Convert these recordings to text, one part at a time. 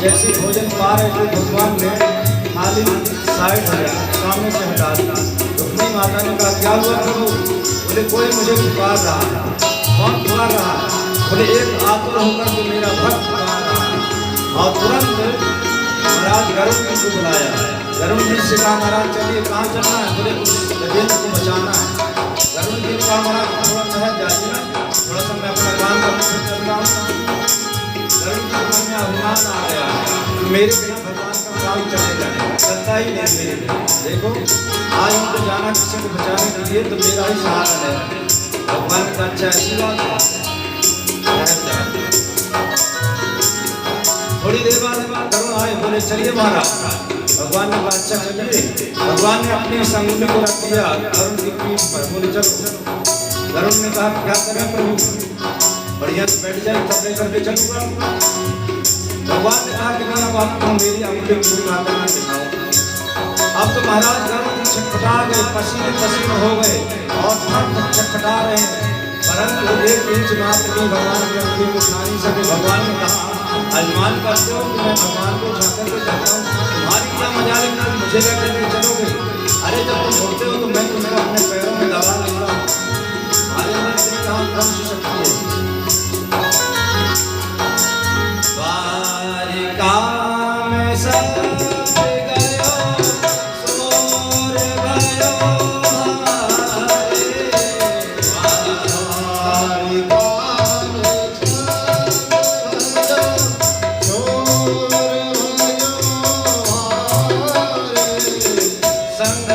जैसे भोजन पा रहे थे भगवान ने थाली साइड हो गया, सामने से हटा दिया। रुक्मिणी माता ने कहा क्या हुआ प्रभु? बोले कोई मुझे पुकार रहा है। कौन पुकार रहा है? बोले एक आतुर होकर जो मेरा भक्त पुकार रहा है। और तुरंत महाराज गरुड़ जी को बुलाया। गरुड़ जी से कहा महाराज चलिए कहाँ चलना है? बोले उस गजेंद्र को बचाना है। गरुड़ जी ने कहा महाराज थोड़ा ठहर जाइए, थोड़ा सा मैं अपना काम करने से चल रहा हूँ। गरुड़ जी के मन में अभिमान आ गया मेरे बिना भगवान का काम चलेगा, चलता ही नहीं मेरे बिना। देखो आज उनको जाना किसी को बचाने के लिए तो मेरा ही सहारा है। भगवान का अच्छा ऐसी बात है। थोड़ी देर बाद गरुड़ आए, बोले चलिए महाराज। भगवान ने कहा अच्छा चलिए। भगवान ने अपनी संगुली को रख दिया गरुड़ की पीठ पर, बोले चलो। गरुड़ ने कहा क्या करें प्रभु? बढ़िया से बैठ जाए तब लेकर के चलूंगा। भगवान ने कहा कि नहीं अब आपको मेरी अंगुली पूरी माता में दिखाऊंगा। अब तो महाराज गरुड़ जी छटपटा गए, पसीने पसीने हो गए और थक छटपटा रहे हैं, परंतु एक इंच मात्र भी भगवान की अंगुली को उठा नहीं सके। भगवान ने कहा अनुमान करते हो कि मैं भगवान को उठाकर के जाता हूँ, तुम्हारी क्या मजा लेकर मुझे लेकर के चलोगे? अरे जब तुम बोलते हो तो मैं तुम्हें अपने पैरों में दबा लूंगा। हमारे अंदर इतनी कौन सी शक्ति है? द्वारिका में सब गयो सोर भयो हमारे। द्वारिका संग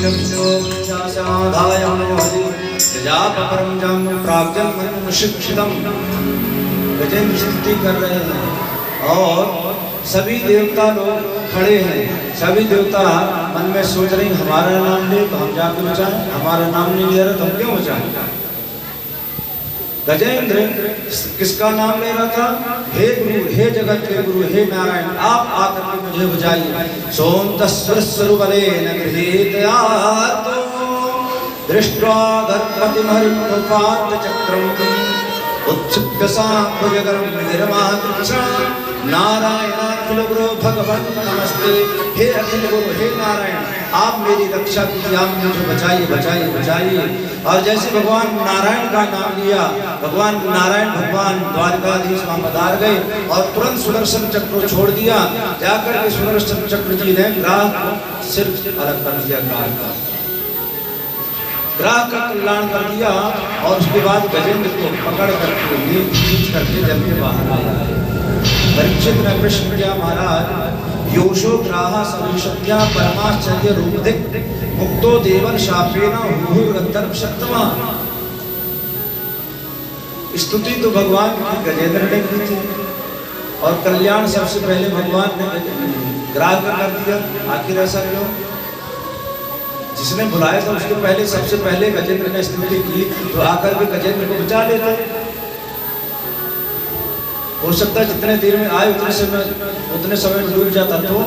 समाधाय प्रजापरम जम प्राग्जन्म शिक्षितम। गजेंद्र स्तुति कर रहे हैं और सभी देवता लोग खड़े हैं। सभी देवता मन में सोच रहे हैं हमारा नाम ले तो हम जाके बचाएं, हमारा नाम नहीं ले रहा तो हम क्यों बचाएं। गजेंद्र किसका नाम ले रहा था? हे गुरु, हे जगत के गुरु, हे नारायण, आप आकर के मुझे बचाइए। सोम तस्वरबलेन गृहीतयातो दृष्ट्वा गणपतिमहरिमुपात चक्रम उत्सुक सांभुजगरम निर्मातृषा नारायणाखिल गुरु भगवान नमस्ते। हे अखिल गुरु, हे नारायण, आप मेरी रक्षा कीजिए, आप मुझे बचाइए बचाइए बचाइए। और जैसे भगवान नारायण का नाम लिया, भगवान नारायण भगवान द्वारकाधीश वहां पधार गए और तुरंत सुदर्शन चक्र को छोड़ दिया। जाकर के सुदर्शन चक्र जी ने ग्राह सिर अलग कर दिया, ग्राह का कल्याण कर दिया। और उसके बाद गजेंद्र को पकड़ करके खींच करके जल के बाहर आए। परीक्षित ने प्रश्न किया, महाराज योशो ग्राह सविशत्या परमाश्चर्य रूपधिक मुक्तो देवन शापेन हुहुर्गंधर्व सत्तमा। स्तुति तो भगवान की गजेंद्र ने की थी और कल्याण सबसे पहले भगवान ने ग्राह का कर दिया। आखिर ऐसा क्यों? जिसने बुलाया था उसके पहले सबसे पहले गजेंद्र ने स्तुति की तो आकर के गजेंद्र को बचा लेता। हो सकता है जितने देर में आए उतने समय डूब जाता। तो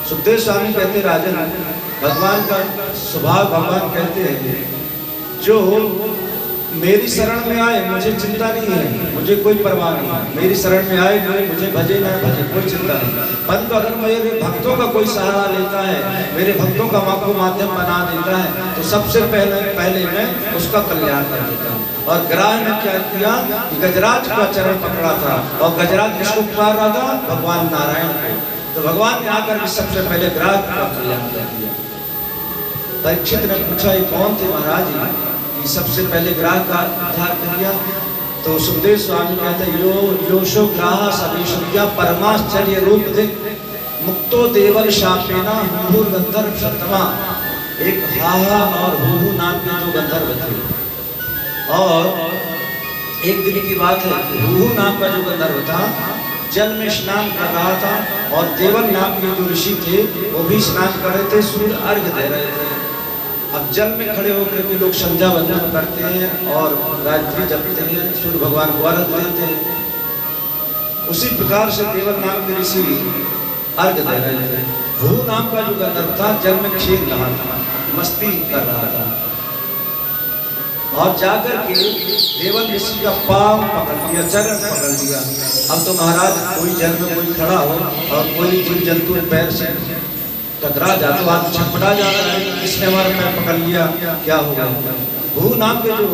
सुखदेव स्वामी कहते राजन, भगवान का स्वभाव, भगवान कहते हैं जो मेरी शरण में आए मुझे चिंता नहीं है, मुझे कोई परवाह नहीं है। मेरी शरण में आए मुझे भजे ना भजे कोई चिंता नहीं। परंतु अगर मेरे भक्तों का कोई सहारा लेता है, मेरे भक्तों का को माध्यम बना देता है तो सबसे पहले मैं उसका कल्याण कर देता हूँ। और ग्राह ने क्या किया कि गजराज का चरण पकड़ा था और गजराज किसको पुकार रहा था? भगवान नारायण को। तो भगवान ने आकर सबसे पहले ग्राह का कल्याण कर दिया। परीक्षित ने पूछा ये कौन थे महाराज? सबसे पहले ग्राह का उद्धार कर दिया। तो सुखदेव स्वामी कहते योशो ग्राह सविशत्या परमाश्चर्य रूप दिक मुक्तो देवल शापेना हुहुर गंधर्व सत्तमा। एक हाहा और हुहु नाम के जो गंधर्व थे। और एक दिन की बात है, हुहु नाम का जो गंधर्व था जल में स्नान कर रहा था और देवल नाम के जो ऋषि थे वो भी स्नान कर रहे थे, सूर्य अर्घ दे रहे थे। अब जल में खड़े होकर के लोग संध्या वंदन करते हैं और गायत्री जपते हैं, सूर्य भगवान को अर्घ देते हैं। उसी प्रकार से देवल नाम के ऋषि अर्घ दे रहे थे। भू नाम का जो गंधर्व था जल में खेल रहा था, मस्ती कर रहा था। और जाकर के देवल ऋषि का पांव पकड़ लिया, चरण पकड़ लिया। अब तो महाराज कोई जल में कोई खड़ा हो और कोई जीव जंतु पैर से टकरा जाता तो आप छटपटा जाता है, किसने हमारा पैर पकड़ लिया, क्या होगा। भू नाम के जो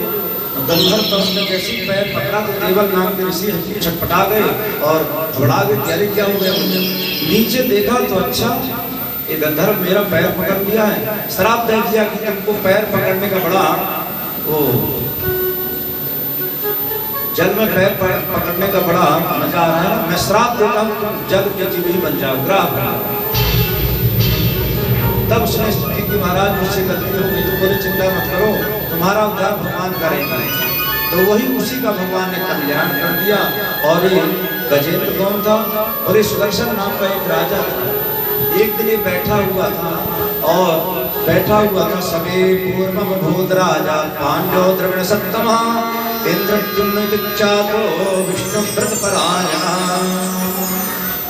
गंधर्व था उसने जैसे पैर पकड़ा तो देवल नाम के ऋषि छटपटा गए और घबरा गए, अरे क्या हो गया। नीचे देखा तो अच्छा ये गंधर्व मेरा पैर पकड़ लिया है, श्राप दे दिया कि तुमको पैर पकड़ने का बड़ा वो जल में पैर पकड़ने का बड़ा मजा आ रहा है, मैं श्राप देता हूँ तुम जल के जीव ही बन जाओ, ग्राह। तब उसने स्तुति की, महाराज मुझसे गलती हो गई तो कोई चिंता मत करो, तुम्हारा उद्धार भगवान करेंगे। तो वही उसी का भगवान ने कल्याण कर दिया। और ये गजेंद्र कौन था? और ये सुदर्शन नाम का एक राजा था। एक दिन ये बैठा हुआ था सवे पूर्वम भूत राजा पांडव द्रविण सप्तमा इंद्रद्युम्न विख्यातो विष्णु व्रत परायणा।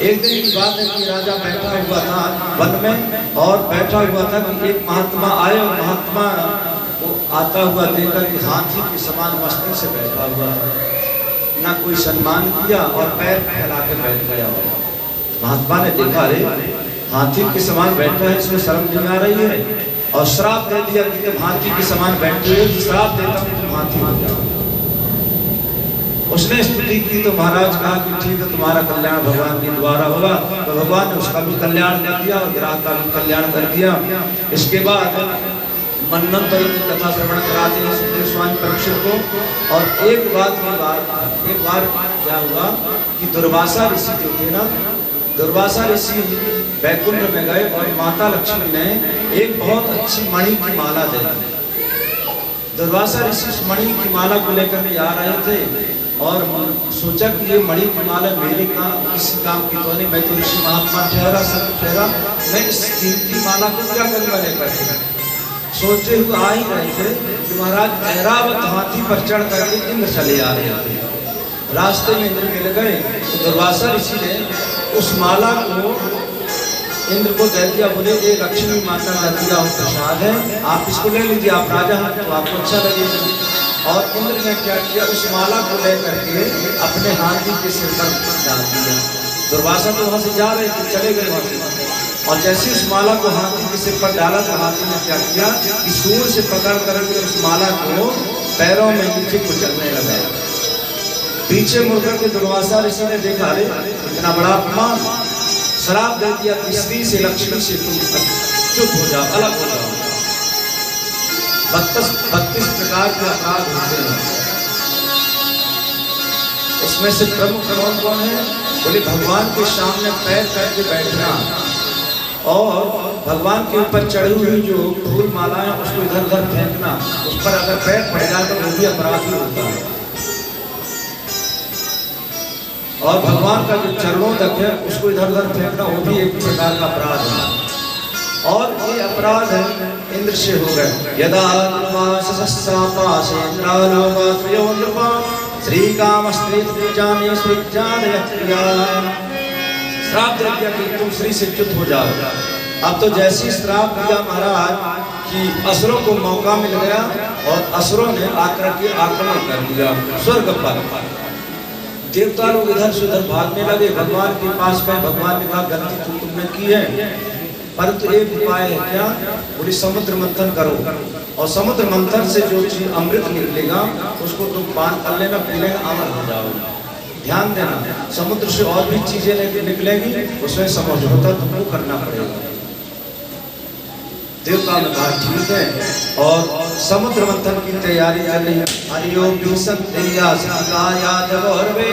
एक दिन की बात है कि राजा बैठा हुआ था वन में और बैठा हुआ था कि एक महात्मा आए और महात्मा वो आता हुआ देखकर कि हाथी के समान मस्ती से बैठा हुआ है, ना कोई सम्मान किया और पैर फैला के बैठ गया। महात्मा ने देखा अरे हाथी के समान बैठा है, इसमें शर्म नहीं आ रही है, और श्राप दे दिया कि तुम हाथी के समान बैठे हो, श्राप देता हूँ तुम हाथी हो जाओ। उसने स्तुति की तो महाराज कहा कि ठीक है तुम्हारा कल्याण भगवान के द्वारा होगा। तो भगवान ने उसका भी कल्याण कर दिया और ग्राह का भी कल्याण कर दिया। इसके बाद मन्वंतरी की कथा श्रवण कराते हैं सुखदेव स्वामी परीक्षित को। और एक बार क्या हुआ कि दुर्वासा ऋषि जो थे ना, दुर्वासा ऋषि वैकुंठ में गए और माता लक्ष्मी ने एक बहुत अच्छी मणि की माला दी। दुर्वासा ऋषि उस मणि की माला को लेकर के आ रहे थे और सोचा कि ये मणि की माला मेरे किसी काम की तो नहीं, मैं तो ऋषि महात्मा ठहरा सब ठहरा, मैं इस कीमती माला को क्या करूँगा लेकर। सोचते हुए आ ही रहे थे कि महाराज ऐरावत हाथी पर चढ़ करके इंद्र चले आ रहे थे। रास्ते में इंद्र मिल गए तो दुर्वासा ऋषि ने उस माला को इंद्र को दे दिया। बोले ये लक्ष्मी माता का दिया हुआ प्रसाद है, आप इसको ले लीजिए, आप राजा हैं तो आपको अच्छा लगेगा। और इंद्र ने क्या किया, उस माला को लेकर के अपने हाथी के सिर पर डाल दिया। दुर्वासा तो वहां से जा रहे थे, चले गए वहां से, और जैसे उस माला को हाथी के सिर पर डाला तो हाथी ने क्या किया कि सूर से पकड़ करके उस माला को पैरों में नीचे कुचलने लगा। पीछे मुड़कर के दुर्वासा ऋषि ने देखा, अरे इतना बड़ा अपमान, श्राप दे दिया कि स्त्री से लक्ष्मी से तुम चुप हो जाओ, अलग हो जाओ। 32 प्रकार के अपराध होते हैं, उसमें से प्रमुख कौन है? बोले भगवान के सामने पैर करके बैठना और भगवान के ऊपर चढ़ी हुई जो फूल मालाएं उसको इधर उधर फेंकना, उस पर अगर पैर पड़ जाए तो वो भी अपराध ही होता है। और भगवान का जो चरणों तक है उसको इधर उधर फेंकना, वो भी एक प्रकार का अपराध है। और ये अपराध है इंद्र से हो गए। यदा श्री काम स्त्री श्राप दे दिया कि तुम श्री से च्युत हो जाओ। अब तो जैसी श्राप दिया महाराज कि असुरों को मौका मिल गया और असुरों ने आकर के आक्रमण कर दिया स्वर्ग पर। देवता लोग इधर से उधर भागने लगे, भगवान के पास गए। भगवान ने कहा गलती तो तुमने की है, परंतु एक उपाय है, क्या? बोले समुद्र मंथन करो और समुद्र मंथन से जो चीज अमृत निकलेगा उसको तुम पान कर लेना, पी लेना, अमर हो जाओगे। ध्यान देना, समुद्र से और भी चीजें निकलेगी, उसमें समझौता तुमको करना पड़ेगा। देवता ने कहा ठीक है, और समुद्र मंथन की तैयारी कर रही है। हरिओम विसंतेया सकाया जगोरवे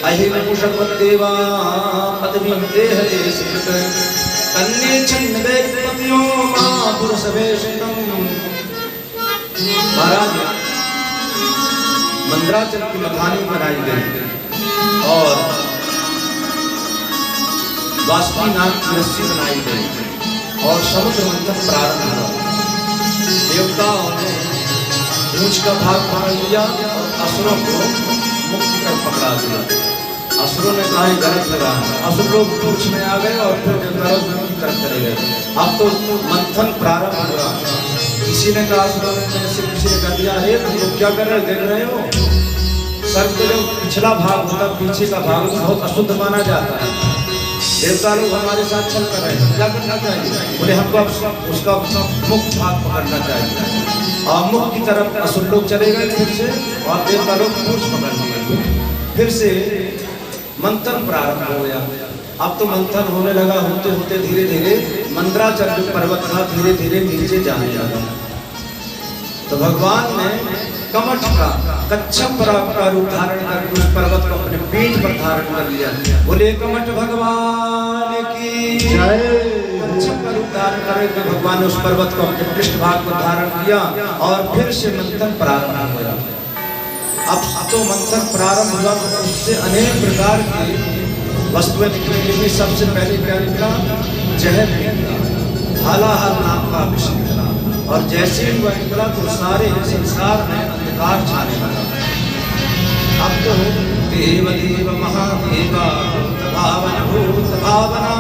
अहिम पुष्पदेवा पद्मिते हरे सिद्ध कन्ने छन्नवे पतियो मां पुरुषवेशनम। महाराज मंद्राचल की मखानी बनाई गई और वासुकीनाथ की रस्सी बनाई गई और समुद्र मंथन प्रारंभ हुआ। देवताओं ने पूंछ का भाग पकड़ लिया और असुरों को मुक्ति कर पकड़ा दिया। असुरों ने कहा गलत लगा, असुर लोग पूंछ में आ गए और फिर देवताओं की तरफ चले गए। अब तो मंथन प्रारंभ हुआ। किसी ने कहा, असुरों ने से किसी ने कह दिया, अरे तुम लोग क्या कर रहे हो, देख रहे हो सर के जो पिछला भाग होता पीछे का भाग बहुत अशुद्ध माना जाता है। देवता लोग हमारे साथ चल कर रहे हैं, क्या करना चाहिए? बोले हमको उसका मुख्य भाग पकड़ना चाहिए। और मुख की तरफ असुर लोग चले गए फिर से, और देवता लोग पूंछ पकड़ने लगे। फिर से मंथन प्रारंभ हो गया। अब तो मंथन होने लगा, होते होते धीरे धीरे मंद्राचल जो पर्वत था धीरे धीरे नीचे जाने लगा। तो भगवान ने कमठ का कच्छप का रूप धारण कर उस पर्वत को अपने पीठ पर धारण कर लिया। बोले कमठ भगवान की जय। कच्छप का रूप धारण करके भगवान ने उस पर्वत को अपने पृष्ठ भाग पर धारण किया और फिर से मंथन प्रारंभ हुआ। अब तो मंथन प्रारंभ हुआ तो उससे अनेक प्रकार की वस्तुएं निकलेंगी। सबसे पहले क्या निकला? जहर निकला, हालाहल नाम का विष निकला, और जैसे ही वह निकला तो सारे संसार में अंधकार छाने लगा। अब तो देव देव महादेवा भावन भूत भावना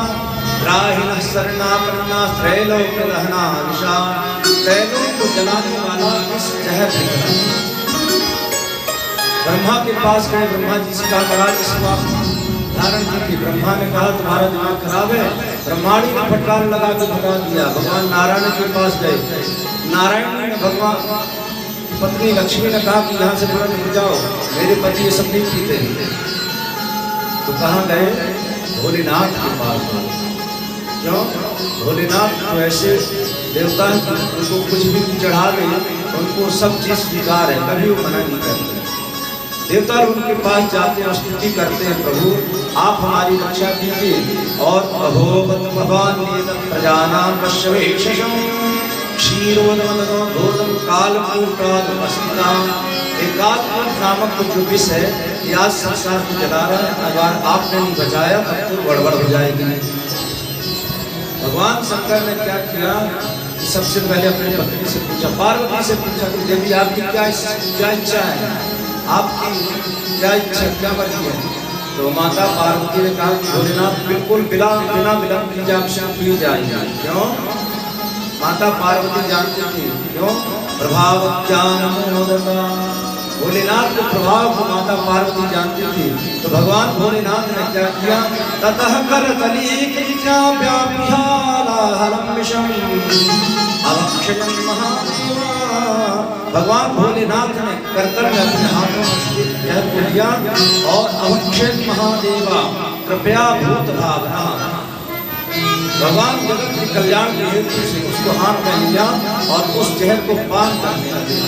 राहिण शरणापन्ना त्रैलोक दहना दिशा। त्रैलोक को जलाने वाला इस जहर निकला। ब्रह्मा के पास गए, ब्रह्मा जी से कहा महाराज इसको धारण की। ब्रह्मा ने कहा तुम्हारा दिमाग खराब है। ब्रह्माणी ने फटकार लगा के भगा दिया। भगवान नारायण के पास गए। नारायण ने भगवान पत्नी लक्ष्मी ने कहा कि यहाँ से तुरंत उठ जाओ, मेरे पति ये सब नहीं पीते। तो कहाँ गए? भोलेनाथ के पास। क्यों? भोलेनाथ तो ऐसे देवता हैं, उनको कुछ भी चढ़ा दे उनको सब चीज स्वीकार है, कभी वो मना नहीं करते। देवता उनके पास जाते हैं, स्तुति करते हैं, प्रभु आप हमारी रक्षा कीजिए। और अहोबत भगवान प्रजानाम पश्यवेशम क्षीरोदम कालकूटादमस्ताम। एक कालकूट नामक जो विष है ये आज संसार को जला रहा है, अगर आपने नहीं बचाया तब तो गड़बड़ हो जाएगी। भगवान शंकर ने क्या किया, सबसे पहले अपनी पत्नी से पूछा, पार्वती से पूछा कि देवी आपकी क्या इच्छा है, आपकी क्या इच्छा क्या बनी है। तो माता पार्वती ने कहा कि भोलेनाथ बिल्कुल बिना विलंब कीजिए आपसे की जाएगी। क्यों? माता पार्वती जानती थी, क्यों? प्रभाव ज्ञान मोदता, भोलेनाथ के प्रभाव को माता पार्वती जानती थी। तो भगवान भोलेनाथ ने क्या किया, ततः कर भगवान भोलेनाथ ने करतल में अपने हाथों में जहर को लिया और अवक्षेप महादेवा कृपया भूत भावना, भगवान जगत के कल्याण के हेतु से उसको हाथ में लिया और उस जहर को पान करने लगे।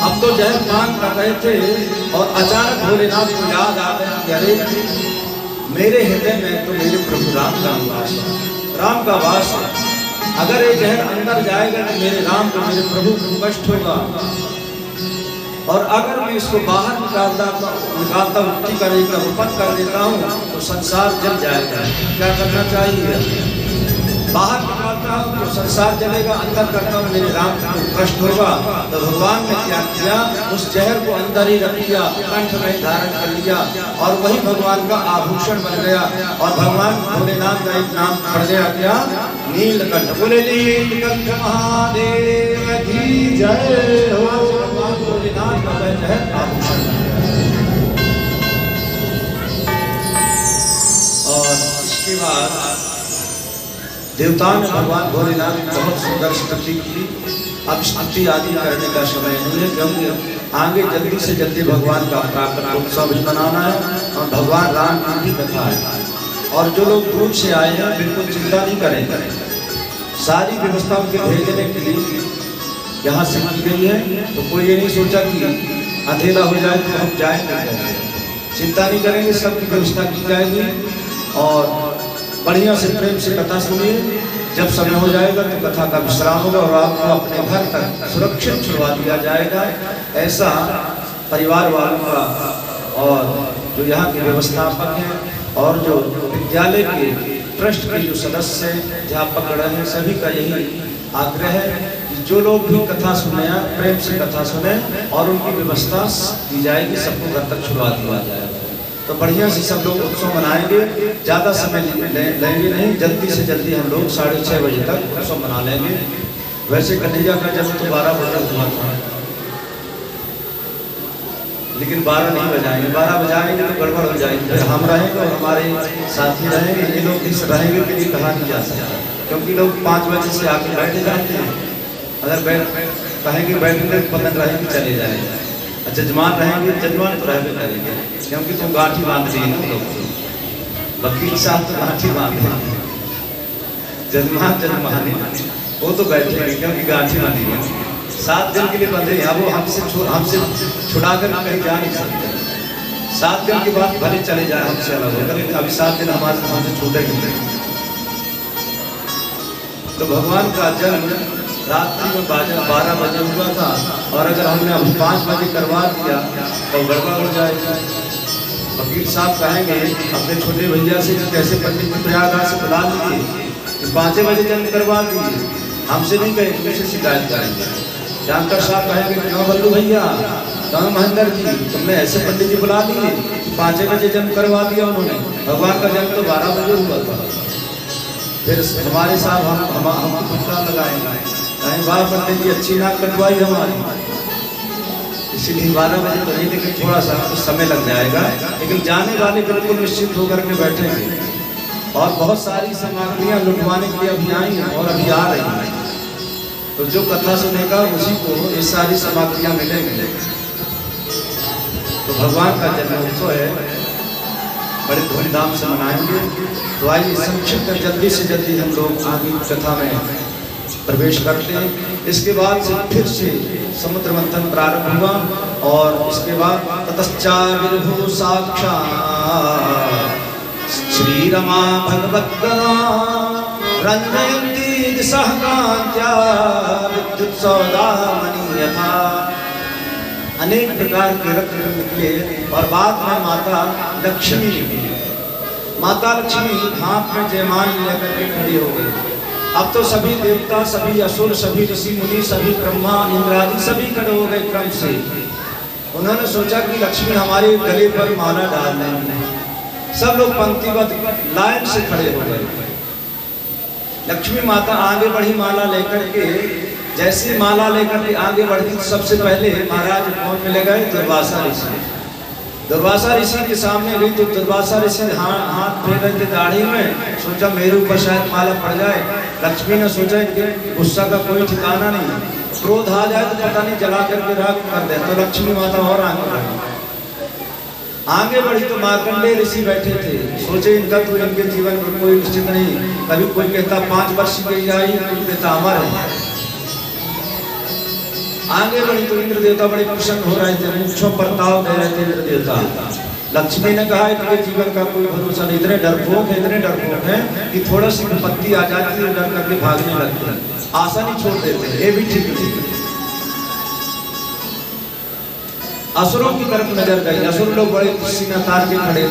अब तो जहर पान कर रहे थे और अचानक भोलेनाथ को याद आ गया कि अरे मेरे हृदय में तो मेरे प्रभु राम का वास है, राम का वास है। अगर ये जहर अंदर जाएगा तो मेरे राम को, मेरे प्रभु को कष्ट होगा, और अगर मैं इसको बाहर निकालता उल्टी करेगा उपन कर देता हूँ तो संसार जल जाएगा। क्या करना चाहिए? बाहर निकालता हूँ तो संसार जलेगा, अंदर करता हूँ मेरे राम को कष्ट होगा। तो भगवान ने क्या किया, उस जहर को अंदर ही रख लिया, कंठ में धारण कर लिया और वही भगवान का आभूषण बन गया। और भगवान भोलेनाथ का एक नाम पड़ गया, क्या? नीलकंठ। बोले नीलकंठ महादेव की जय हो। भगवान भोलेनाथ का वह जहर आभूषण बन गया। और इसके बाद देवताओं ने भगवान भोलेनाथ की बहुत सुंदर स्तुति की। अब स्तुति आदि करने का समय नहीं है, क्योंकि आगे जल्दी से जल्दी भगवान का प्राकट्य उत्सव भी मनाना है और भगवान राम की भी कथा है। और जो लोग दूर से आए हैं बिल्कुल चिंता नहीं करें, सारी व्यवस्था उनके भेजने के लिए यहाँ से की गई है। तो कोई ये नहीं सोचा कि अकेला हो जाए तो हम जाएंगे, चिंता नहीं करेंगे, सबकी व्यवस्था की जाएगी। और बढ़िया से प्रेम से कथा सुनिए, जब समय हो जाएगा तो कथा का विश्राम होगा और आपको अपने घर तक सुरक्षित छुड़वा दिया जाएगा। ऐसा परिवार वालों का और जो यहाँ के व्यवस्थापक हैं और जो विद्यालय के ट्रस्ट के जो सदस्य अध्यापक हैं सभी का यही आग्रह है कि जो लोग भी कथा सुने प्रेम से कथा सुने और उनकी व्यवस्था की जाएगी, सबको घर तक छुड़वा दिया जाएगा। तो बढ़िया से सब लोग उत्सव मनाएंगे, ज़्यादा समय लेंगे नहीं, जल्दी से जल्दी हम लोग 6:30 बजे तक उत्सव मना लेंगे। वैसे कन्हैया का जन्म तो 12 बजे हुआ था, लेकिन 12 नहीं बजाएंगे, 12 बजाएंगे तो गड़बड़ हो जाएगी। फिर हम रहेंगे और हमारे साथी रहेंगे, ये लोग इस रहेंगे के लिए कहा नहीं जा सकता, क्योंकि लोग 5 बजे से आके बैठे जाते हैं। अगर कहेंगे बैठेंगे पतन रहेंगे चले जाएंगे, जजमान रहेंगे, जजमान तो रहते करेंगे, क्योंकि तुम गांठी बांध रही है ना लोग। वकील साहब तो गांठी बांधे, जजमान वो तो बैठेंगे क्योंकि गांठी बांधी है। 7 दिन के लिए बंधे हैं, वो हमसे छुड़ाकर कहीं जा नहीं सकते। 7 दिन के बाद भले चले जाए हमसे अलग होकर, लेकिन अभी 7 दिन हमसे छूटेंगे नहीं। तो भगवान का जन्म रात्रि में 12 बजे हुआ था, और अगर हमने अभी 5 बजे करवा दिया तो गड़बड़ हो जाएगा। वकील साहब कहेंगे अपने छोटे भैया से कि कैसे पंडित जी प्रयागराज से बुला लीजिए कि 5 बजे जन्म करवा दीजिए, हमसे नहीं कहेंगे, मुझसे शिकायत करेंगे। जानकर साहब कहेंगे क्यों बल्लू भैया, क्यों महेंद्र जी, तुमने ऐसे पंडित जी बुला दिए 5 बजे जन्म करवा दिया उन्होंने, भगवान का जन्म तो 12 बजे हुआ था। फिर हमारे साहब हमको फटकार लगाएंगे, कहीं वाह पंडित जी अच्छी नाक कटवाई हमारी, इसीलिए 12 बजे तो नहीं, लेकिन थोड़ा सा कुछ समय लग जाएगा। लेकिन जाने वाले बिल्कुल निश्चित होकर के बैठेंगे। और बहुत सारी सामग्रियाँ लुटवाने के लिए अभी आई हैं और अभी आ रही हैं, तो जो कथा सुनेगा उसी को ये सारी सामग्रियाँ मिलेंगी। तो भगवान का जन्मोत्सव है, बड़े धूमधाम से मनाएंगे। तो आइए संक्षिप्त जल्दी से जल्दी हम लोग आगे कथा में प्रवेश करते हैं। इसके बाद से फिर से समुद्र मंथन प्रारंभ हुआ और इसके बाद ततश्चाविर्भूः साक्षात् श्री रमा भगवद्गदा रंजयन्ती दिशः कान्त्या विद्युत सौदामणि यथा। अनेक प्रकार के रत्न निकले और बाद में माता लक्ष्मी निकली। माता लक्ष्मी हाथ में जयमाल लेकर के खड़ी हो गई। अब तो सभी देवता, सभी असुर, सभी ऋषि मुनि, सभी ब्रह्मा इंद्र आदि सभी खड़े हो गए क्रम से। उन्होंने सोचा कि लक्ष्मी हमारे गले पर माला डाल देंगे। सब लोग पंक्तिबद्ध लाइन से खड़े हो गए। लक्ष्मी माता आगे बढ़ी माला लेकर के। जैसी माला लेकर के आगे बढ़ी तो सबसे पहले महाराज कौन मिले गए? दुर्वासा ऋषि। दुर्वासा ऋषि के सामने गई तो दुर्वासा ऋषि हाथ फेर रहे थे दाढ़ी में। सोचा मेरे ऊपर शायद माला पड़ जाए। लक्ष्मी ने सोचा कि गुस्सा का कोई ठिकाना नहीं, क्रोध आ जाए तो पता नहीं जला करके राख कर दे। तो लक्ष्मी माता और आगे बढ़ी तो मार्कंडेय ऋषि बैठे थे। सोचे इनका तो इनके जीवन में कोई निश्चित नहीं, कभी कोई कहता 5 वर्ष की आई, कोई कहता अमर है। आगे बढ़ी तो इंद्र देवता बड़े प्रसन्न हो रहे थे, मूंछों पर ताव दे रहे थे इंद्र देवता। लक्ष्मी ने कहा इनके जीवन का कोई भरोसा नहीं, इतने डरपोक हैं कि थोड़ा सी विपत्ति आ जाती है डर करके भागने लगते हैं, आशा नहीं छोड़ देते। ये भी ठीक नहीं। असुरों की तरफ नजर गई। असुर लोग बड़े सीना तार के खड़े।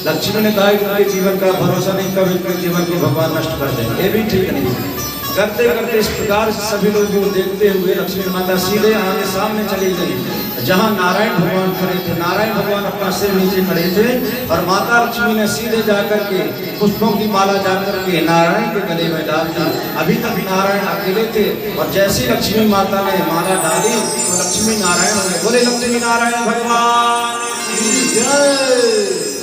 लक्ष्मी ने कहा इनके जीवन का भरोसा नहीं, कभी इनके जीवन को भगवान नष्ट कर देंगे। ये भी ठीक नहीं। करते करते इस प्रकार से सभी लोग को देखते हुए लक्ष्मी माता सीधे आगे सामने चली गई जहां नारायण भगवान खड़े थे। नारायण भगवान अपना सिर नीचे खड़े थे और माता लक्ष्मी ने सीधे जाकर के पुष्पों की माला जाकर के नारायण के गले में डाल दी। अभी तक नारायण अकेले थे और जैसी लक्ष्मी माता ने माला डाली तो लक्ष्मी नारायण हो गए। बोले लक्ष्मी नारायण भगवान की जय।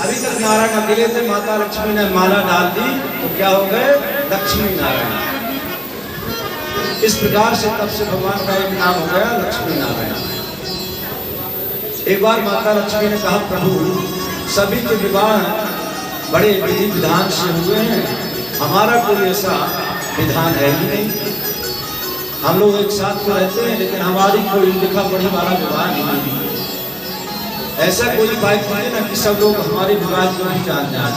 अभी तक नारायण अकेले थे, माता लक्ष्मी ने माला डाल दी तो क्या हो गए? लक्ष्मी नारायण। इस प्रकार से तब से भगवान का एक नाम हो गया लक्ष्मी नारायण। एक बार माता लक्ष्मी ने कहा प्रभु सभी के विवाह बड़े विधि विधान से हुए हैं, हमारा कोई ऐसा विधान है ही नहीं। हम लोग एक साथ तो रहते हैं लेकिन हमारी कोई लिखा पढ़ी वाला विवाह नहीं है। ऐसा कोई उपाय कीजिए ना कि सब लोग हमारे विवाह को भी जान जाए।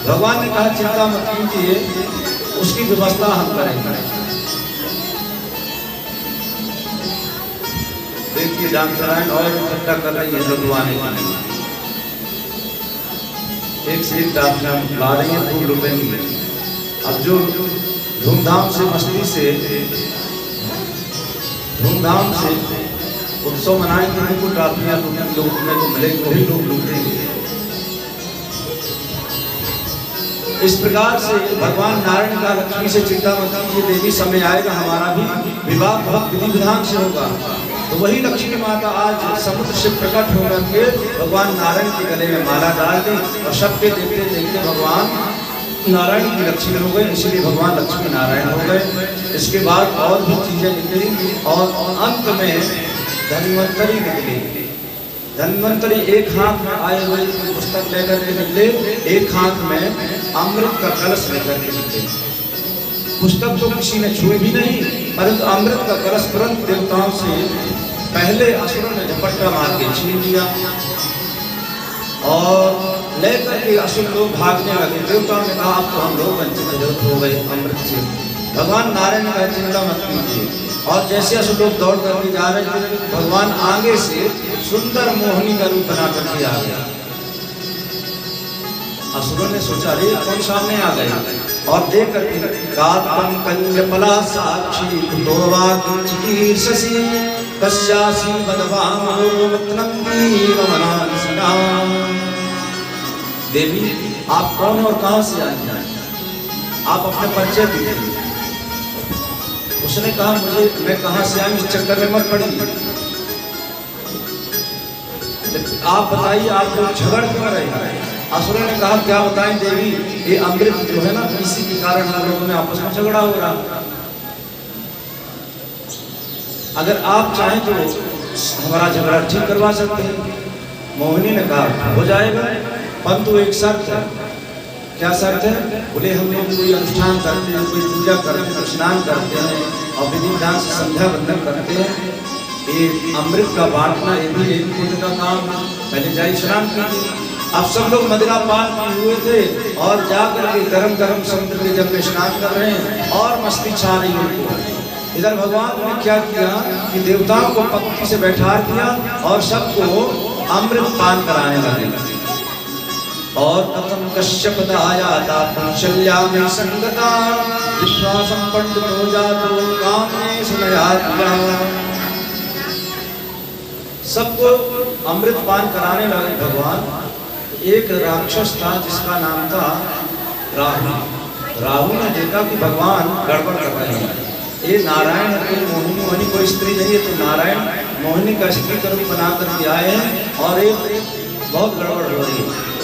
भगवान ने कहा चिंता मत कीजिए, उसकी व्यवस्था हम करेंगे। देखिए डांसरायण और इकट्ठा कर रही है लगवाने की। एक से एक डांसर ला रही है खूब रुपए में। अब जो धूमधाम से मस्ती से धूमधाम से उत्सव मनाएंगे उनको ट्रॉफियां लूटने को मिलेगी, वही लोग लूटेंगे। इस प्रकार से भगवान नारायण का लक्ष्मी से चिंता मत कीजिए देवी, समय आएगा हमारा भी विवाह बहुत विधि विधान से होगा। तो वही लक्ष्मी माता आज समुद्र से प्रकट होकर के भगवान नारायण के गले में माला डाल दी और सबके देखते देखते भगवान नारायण की लक्ष्मी हो गए, इसलिए भगवान लक्ष्मी नारायण हो गए। इसके बाद और भी चीजें निकली और अंत में धन्वंतरी निकली। धन्वंतरी एक हाथ में आए हुए पुस्तक लेकर के निकले, एक हाथ में अमृत का कलश लेकर के निकले। पुस्तक तो किसी ने छुए भी नहीं, परंतु अमृत का कलश तुरंत देवताओं से पहले असुरों ने झपट्टा मार के छीन लिया और लेकर के असुर लोग भागने लगे। देवताओं ने कहा अब तो हम लोग वंचित हो गए अमृत से। भगवान नारायण का चिंता मत कीजिए। और जैसे असुर लोग दौड़ करके जा रहे थे, भगवान आगे से सुंदर मोहिनी का रूप बना करके आ गया। असुरों ने सोचा रे कौन सामने आ गए और देख करके कातम कंजपला साक्षी कुतोवाकीर्षसी कस्यासी बदवामोरत्नंदीवमनांसना। देवी आप कौन और कहां से आई हैं? आप अपने परिचय दीजिए। उसने कहा मैं कहां से आई, इस चक्कर में मत पड़िए, आप बताइए आप लोग झगड़ क्यों रहे हैं? असुरों ने कहा क्या बताएं देवी, ये अमृत जो है ना इसी के कारण हम लोगों में आपस में झगड़ा हो रहा। अगर आप चाहें तो हमारा झगड़ा ठीक करवा सकते हैं। मोहिनी ने कहा हो जाएगा, परंतु एक शर्त है, क्या शर्त है? बोले हम लोग कोई अनुष्ठान करते हैं, कोई पूजा करते हैं, स्नान करते हैं और विधि विधान से संध्या वंदन करते हैं, ये अमृत का बांटना ये भी एक पुण्य का काम। पहले जाइए स्नान कीजिए। अब सब लोग मदिरा पान किए हुए थे और जाकर के गरम गरम समुद्र के जल में स्नान कर रहे हैं और मस्ती छा रही उनको। इधर भगवान ने क्या किया कि देवताओं को पंक्ति से बैठा दिया और सबको अमृत पान कराने लगे। और कथम कश्यप दाया कौशल्या में संगता विश्वासम पंडितो जातो कामने सुनया। सबको अमृत पान कराने लगे भगवान। एक राक्षस था जिसका नाम था राहु। राहु ने देखा कि भगवान गड़बड़ कर रहे हैं, ये नारायण कोई मोहिनी कोई स्त्री नहीं है, तो नारायण मोहिनी का स्त्री का रूप बना करके आए हैं और एक बहुत गड़बड़ हो रही है।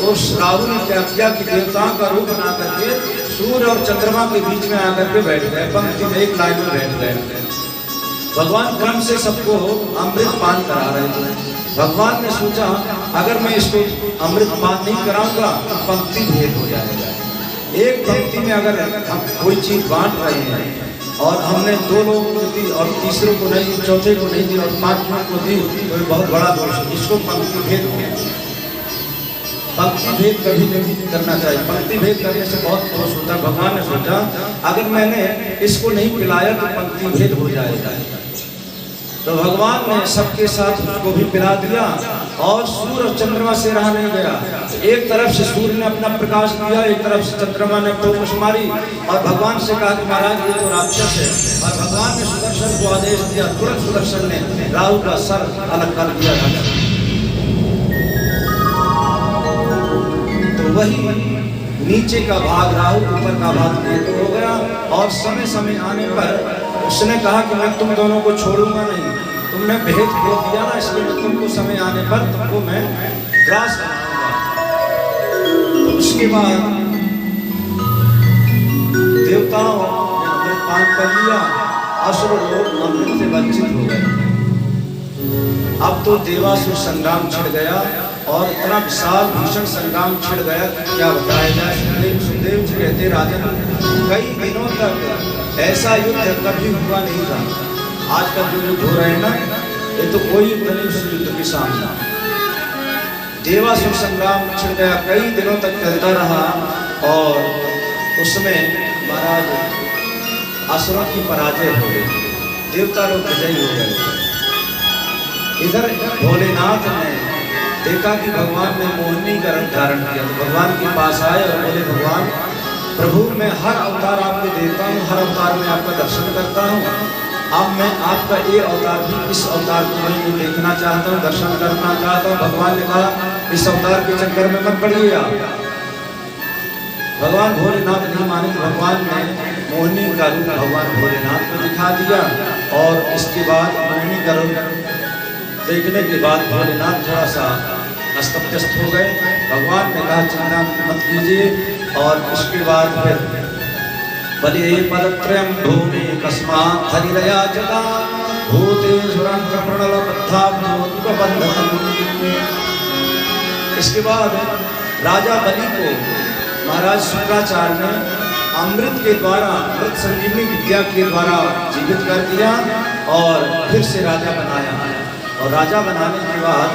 उस राहु ने क्या किया कि देवताओं का रूप बना करके सूर्य और चंद्रमा के बीच में आकर के बैठ गए, पंक्ति में एक लाइन में बैठ गए। भगवान क्रम से सबको अमृत पान करा रहे थे। भगवान ने सोचा अगर मैं इसको अमृत पान नहीं कराऊंगा तो पंक्ति भेद हो जाएगा। एक पंक्ति में अगर हम कोई चीज बांट रहे हैं और हमने 2 लोगों को दी और तीसरे को नहीं दी, चौथे को नहीं दी और 5वें को दी, तो ये बहुत बड़ा दोष है। इसको पंक्ति भेद कभी नहीं करना चाहिए। पंक्ति भेद करने से बहुत दोष होता है। भगवान ने सोचा अगर मैंने इसको नहीं पिलाया तो पंक्ति भेद हो जाएगा, तो भगवान ने सबके साथ उसको भी पिला दिया और सूर्य और चंद्रमा से रहा नहीं गया। एक तरफ से सूर्य ने अपना प्रकाश दिया, एक तरफ से चंद्रमा ने प्रकाश मारी और भगवान से कहा कि महाराज ये तो राक्षस है, और भगवान ने सुदर्शन को आदेश दिया। तुरंत सुदर्शन ने राहु का सर अलग कर दिया था। तो वही नीचे का भाग राहु, ऊपर का भाग केतु हो गया। और समय समय आने पर उसने कहा कि मैं तुम दोनों को छोड़ूंगा नहीं, तुमने भेद खो दिया ना, इसलिए मैं तुमको समय आने पर तुमको मैं ग्रास बनाऊंगा। तो उसके बाद देवताओं ने अमृत पान कर लिया, असुर लोग अमृत से वंचित हो गए। अब तो देवासुर संग्राम छिड़ गया और इतना विशाल भीषण संग्राम छिड़ गया कि क्या बताया जाए। सुखदेव जी कहते राजन कई दिनों तक ऐसा युद्ध कभी हुआ नहीं था। आजकल जो युद्ध हो रहे हैं ना, ये तो कोई युद्ध नहीं उस युद्ध के सामने। देवासुर संग्राम छिड़ गया, कई दिनों तक चलता रहा और उसमें महाराज असुरों की पराजय हो गई, देवता लोग विजयी हो गए। इधर भोलेनाथ ने देखा कि भगवान ने मोहिनी का रंग धारण किया, तो भगवान के पास आए और बोले भगवान प्रभु मैं हर अवतार आपको देता हूँ, हर अवतार में आपका दर्शन करता हूँ। अब मैं आपका ये अवतार भी, इस अवतार को मैं देखना चाहता हूँ, दर्शन करना चाहता हूँ। भगवान ने कहा इस अवतार के चक्कर में मत पड़िए आप। भगवान भोलेनाथ नहीं माने तो भगवान ने मोहिनी का रूप भगवान भोलेनाथ को दिखा दिया और इसके बाद मोहिनी का रूप देखने के बाद भोलेनाथ थोड़ा सा अस्तव्यस्त हो गए। भगवान ने कहा चिंता मत कीजिए और इसके बाद फिर बले पदत्रयं भूमि कस्मात् हरिरया जता भूतेश्वरं प्रणलबद्धाब्दोपबन्धनं। इसके बाद राजा बलि को महाराज शुक्राचार्य ने अमृत के द्वारा, अमृत संजीवनी विद्या के द्वारा जीवित कर दिया और फिर से राजा बनाया। और राजा बनाने के बाद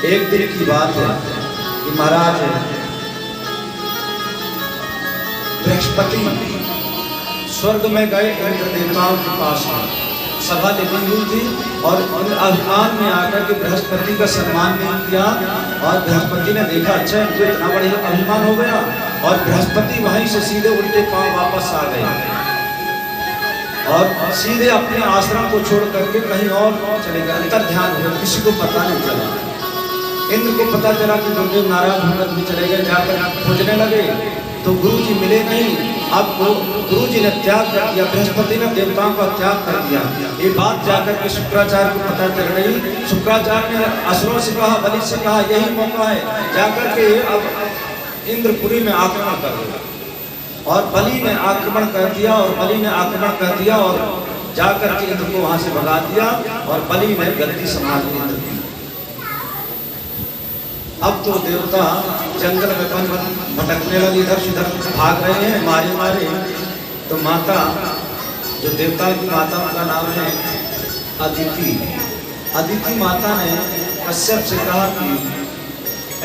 एक दिन की बात है कि महाराज बृहस्पति स्वर्ग में गए इंद्र देवताओं के पास, सभा लगी हुई थी और अभिमान में आकर के बृहस्पति का सम्मान नहीं किया। और बृहस्पति ने देखा अच्छा इनको इतना बड़ा अभिमान हो गया, और बृहस्पति वहीं से सीधे उल्टे पांव वापस आ गए और सीधे अपने आश्रम को छोड़ करके कहीं और चले गए, अंतर ध्यान हुआ, किसी को पता नहीं चला। इंद्र को पता चला कि गुरुदेव नाराज होकर भी चले गए, जाकर खोजने लगे तो गुरु जी मिले नहीं। अब गुरु जी ने त्याग कर दिया, बृहस्पति ने देवताओं का त्याग कर दिया। ये बात जाकर के शुक्राचार्य को पता चल रही। शुक्राचार्य ने असुरों से कहा, बलि से कहा यही मौका है जाकर के अब इंद्रपुरी में आक्रमण कर दिया। और बलि ने आक्रमण कर दिया और जाकर के इंद्र को वहां से भगा दिया और बलि ने गद्दी संभाल ली इंद्र की। अब तो देवता जंगल में वन भटकने लगे, इधर से उधर भाग रहे हैं मारे मारे। तो माता, जो देवता की माता का नाम है अदिति, अदिति माता ने कश्यप से कहा कि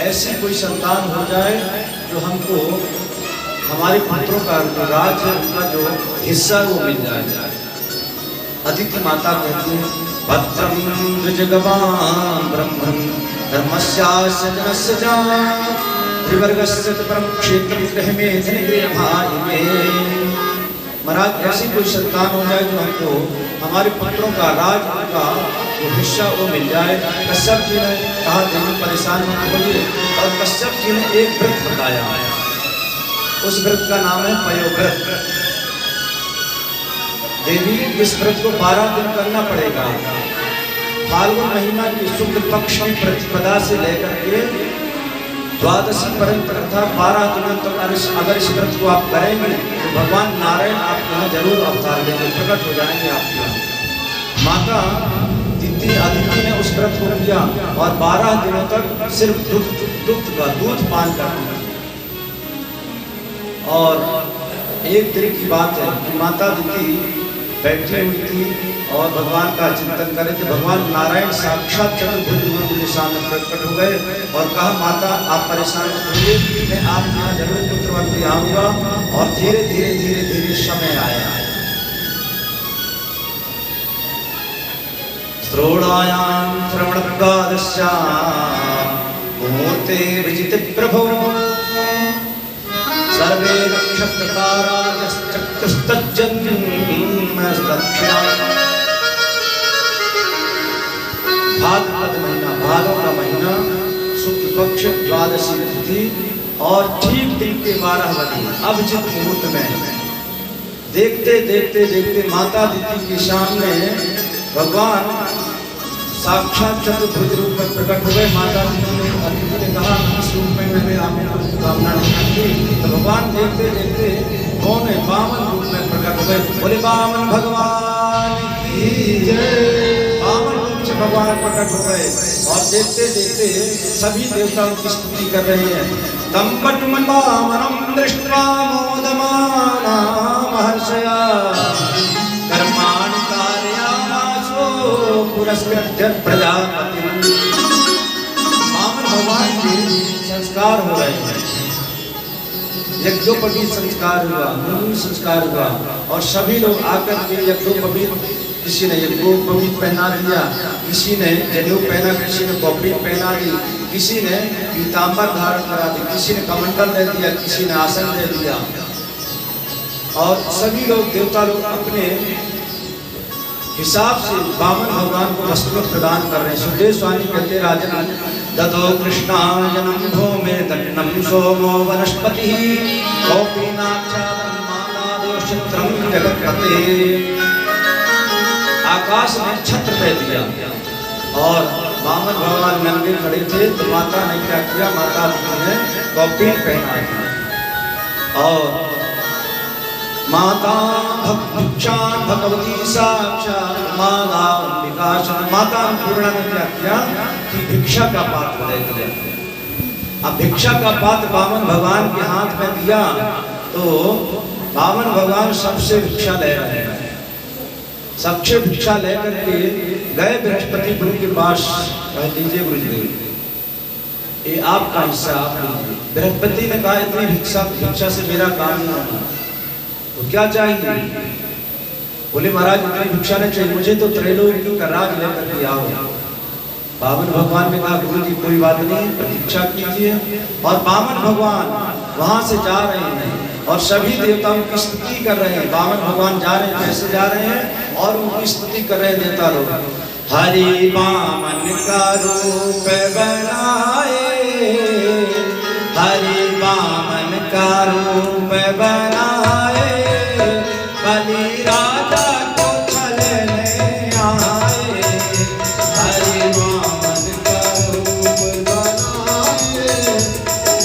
ऐसी कोई संतान हो जाए जो हमको हमारे पुत्रों का राज्य का जो हिस्सा वो मिल जाए। अदिति माता कहती है भद्रम द्विजगवान् ब्रह्मन् धर्मस्यास्य जनस्य च त्रिवर्गस्य च परम क्षेत्र विग्रह में धनगृह भाई में। महाराज ऐसी कोई संतान हो जाए जो हमको हमारे पुत्रों का राज का जो हिस्सा वो मिल जाए। कश्यप जी ने कहा देवी परेशान मत होइए, और कश्यप जी ने एक व्रत बताया, उस व्रत का नाम है पयोव्रत। देवी इस व्रत को 12 दिन करना पड़ेगा। फाल्गुन महीना की शुक्ल पक्ष की प्रतिपदा से लेकर के द्वादशी पर्यंत अर्थात 12 दिनों तक अगर इस व्रत को आप करेंगे तो भगवान नारायण आपके यहाँ जरूर अवतार लेंगे, प्रकट हो जाएंगे आपके यहाँ। माता अदिति ने उस व्रत को किया और 12 दिनों तक सिर्फ दूध पान करती। और एक दिन की बात है कि माता अदिति बैठी हुई थी और भगवान का चिंतन करे थे। भगवान नारायण साक्षात चतुर्भुज के सामने प्रकट हो गए और कहा माता आप परेशान मत होइए, मैं आप यहाँ जरूर पुत्रवत भी आऊंगा। और धीरे धीरे धीरे धीरे समय आया। श्रोणायां श्रवणकादश्यां मुहूर्ते विजित प्रभो सर्वे नक्षत्रतारास्तज्जन्मस्तक्षिणा। भाद्रपद महीना, भादों का महीना, शुक्ल पक्ष द्वादशी तिथि और ठीक दिन के 12 बजे अभिजित मुहूर्त में देखते देखते देखते माता अदिति के सामने भगवान साक्षात चतुर्भुज रूप में प्रकट हुए। माता अदिति ने कहा इस रूप में मैंने आपको कामना नहीं की। तो भगवान देखते देखते कौन है, वामन रूप में प्रकट हुए। बोले वामन भगवान की जय। वामन रूप से भगवान प्रकट हो गए और देखते देखते सभी देवताओं की स्तुति कर रहे हैं। तम पट्टमं वामनं दृष्ट्वा मोदमाना महर्षया कर्माणि कारयामासो पुरस्कृत्य प्रजापति। वामन भगवान के संस्कार हो रहे हैं, यज्ञोपवीत संस्कार हुआ, मुनि संस्कार हुआ और सभी लोग आकर के यज्ञोपवीत, किसी ने यज्ञोपवीत पहना दिया, किसी ने जनेऊ पहना, किसी ने कौपीन पहना दी, किसी ने पीताम्बर धारण करा दी, किसी ने कमंडल दे दिया, किसी ने आसन दे दिया। और सभी लोग देवता लोग अपने हिसाब से वामन भगवान को वस्त्र प्रदान कर रहे हैं। सुखदेव स्वामी कहते राजन ददो कृष्णायनं भूमे दट्टं सोमो वनस्पति कौपीनाक्षादं मालादो छत्रं जगत्पते। आकाश में छत्र दे दिया और वामन भगवान नंगे खड़े थे। तो माता ने क्या किया, माता ने कौपीन पहना दिया और माता भिक्षां भगवती साक्षात् माता विकासन। माता अन्नपूर्णा ने क्या किया कि भिक्षा का पात्र दे दिया। अब भिक्षा का पात्र वामन भगवान के हाथ में दिया तो वामन भगवान सबसे भिक्षा ले रहे हैं। सबसे भिक्षा लेकर के गए बृहस्पति गुरु के पास, कह दीजिए गुरुदेव ये आपका हिस्सा आप लीजिए। बृहस्पति ने कहा इतनी भिक्षा से मेरा काम नहीं होगा, तो क्या चाहिए? बोले महाराज इतनी भिक्षा नहीं चाहिए, मुझे तो त्रैलोकी का राज लेकर के आओ। वामन भगवान ने कहा गुरु जी कोई बात नहीं, प्रतीक्षा कीजिए। और वामन भगवान वहां से जा रहे हैं और सभी देवताओं की स्तुति कर रहे हैं। वामन भगवान जा रहे हैं, कैसे जा रहे हैं और उनकी स्तुति कर रहे हैं देवता लोग। हरि वामन का रूप बनाए, हरि वामन का रूप बनाए, बलि राजा को छलने आए। हरि वामन का रूप बनाए,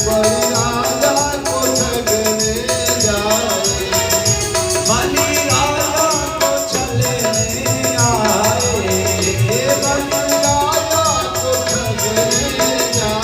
बलि राजा को ठगने जाए। बलि राजा को छलने आए, बलि राजा को ठगने जाए।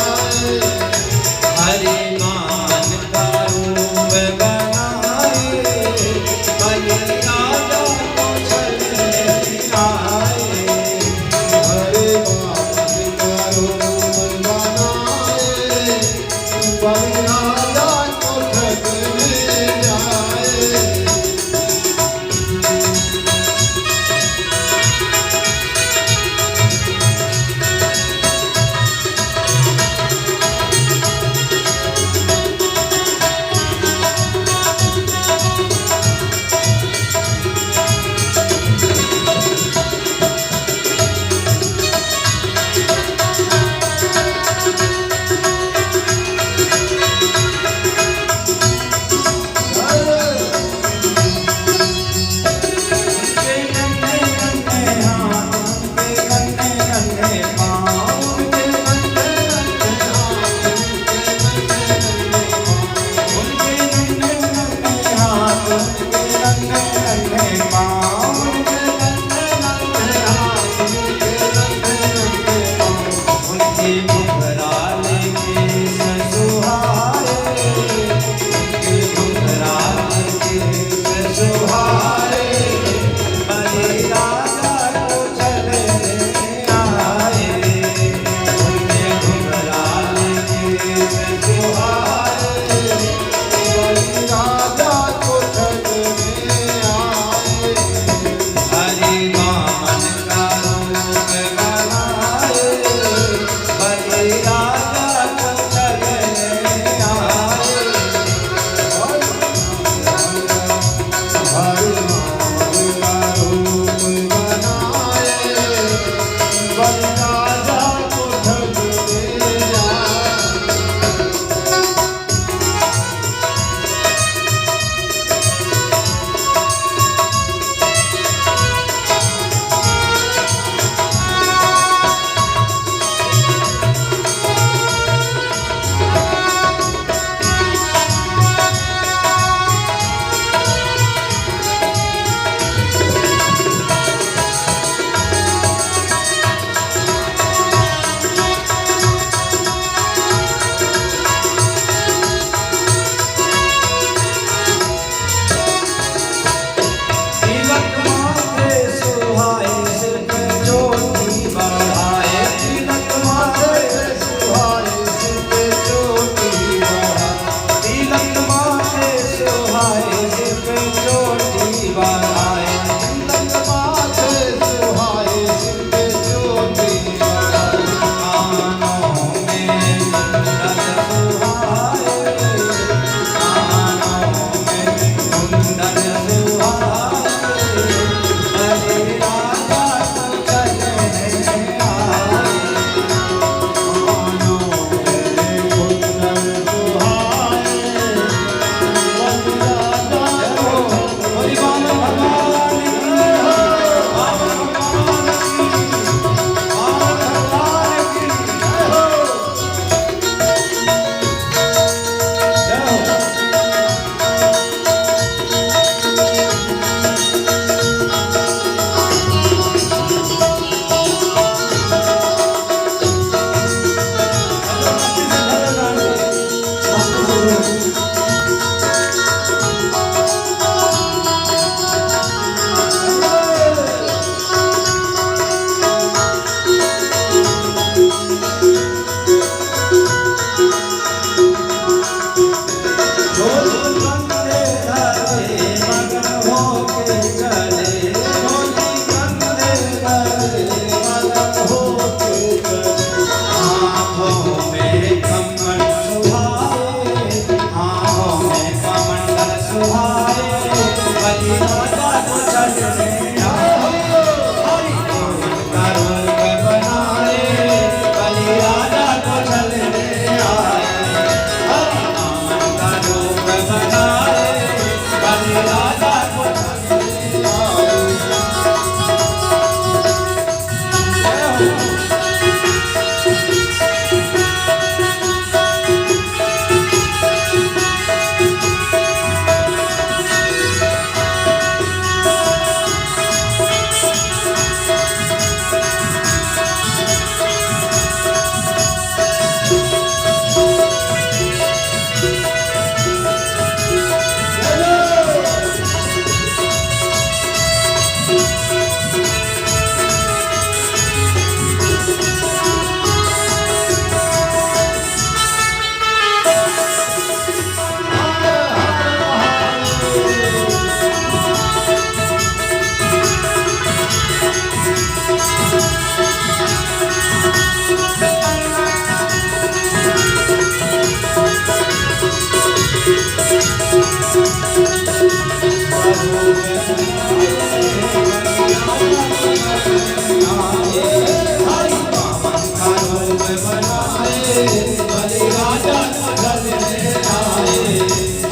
बलि राजा मगल में आए,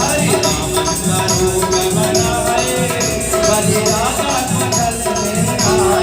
हरि वामन का रूप बनाए, बलि राजा मगल में आए।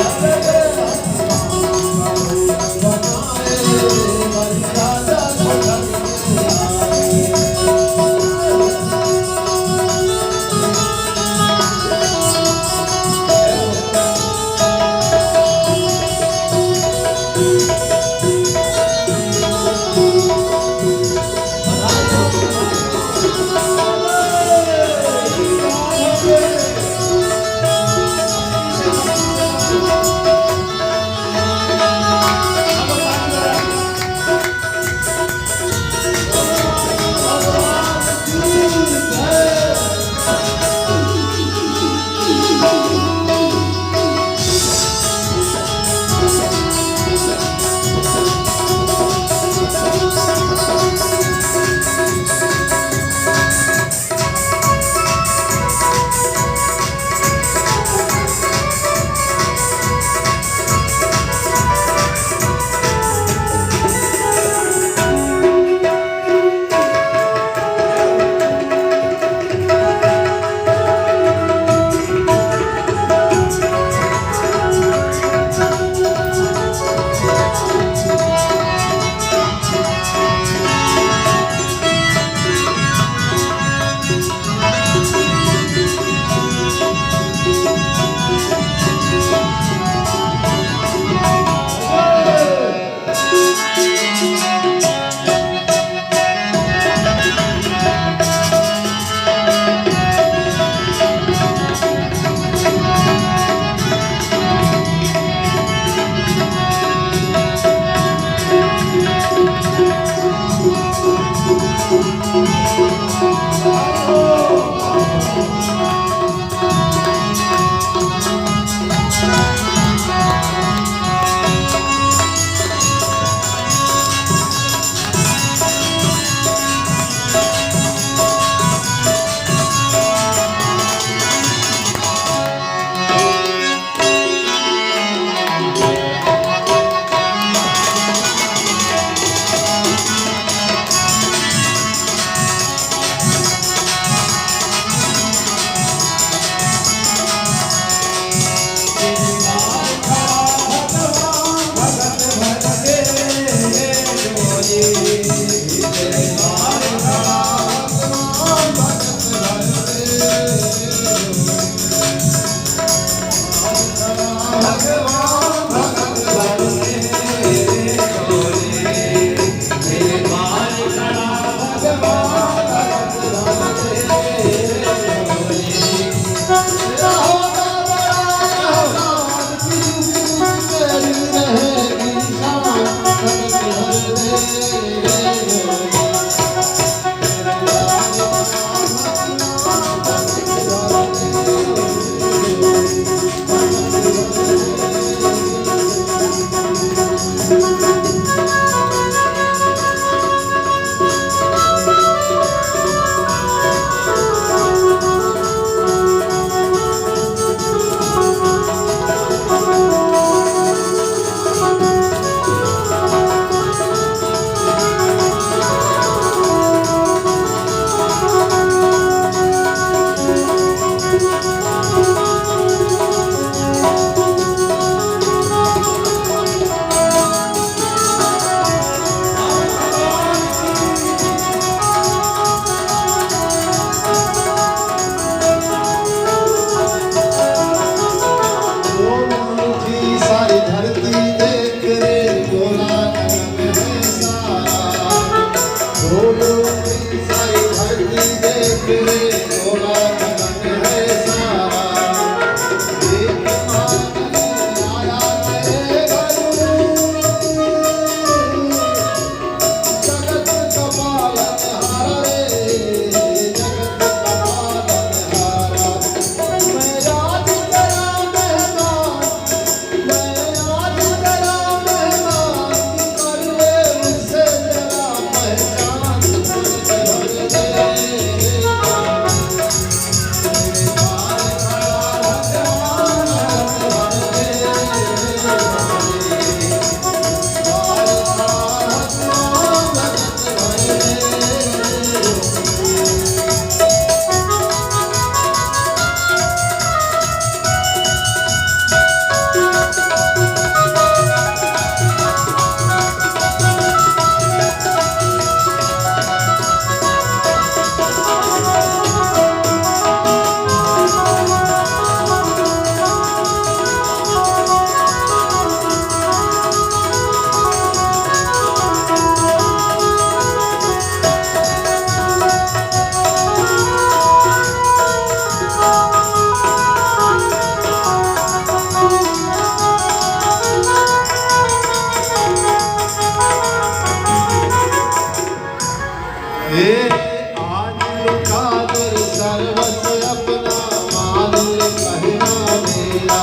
आज लुटा कर सर्वस्व अपना मान ले कहना मेरा।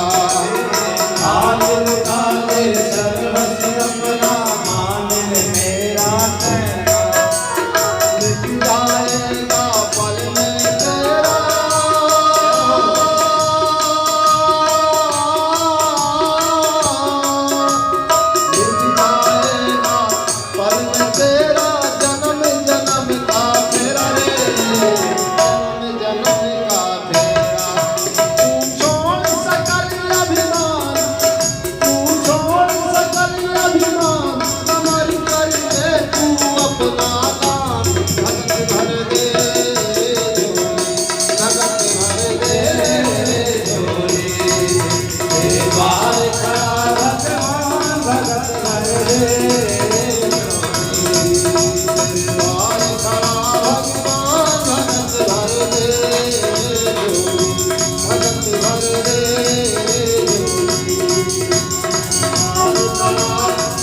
आज लुटा कर सर्वस्व अपना मान ले मेरा कहना। मिट जाएगा पल में तेरा, मिट जाएगा पल में तेरा, जन्म जन्म का फेरा रे, जन्म जन्म का फेरा। तू छोड़ सकल अभिमान, तू छोड़ सकल अभिमान, कमर कर दे तू अपना काम। भगत भर दे झोली, भगत भर दे झोली। तेरे द्वार खड़ा भगवान भगत भर दे द्वार खड़ा भगवान भगत भर दे झोली, भगत भर दे झोली। द्वार खड़ा भगवान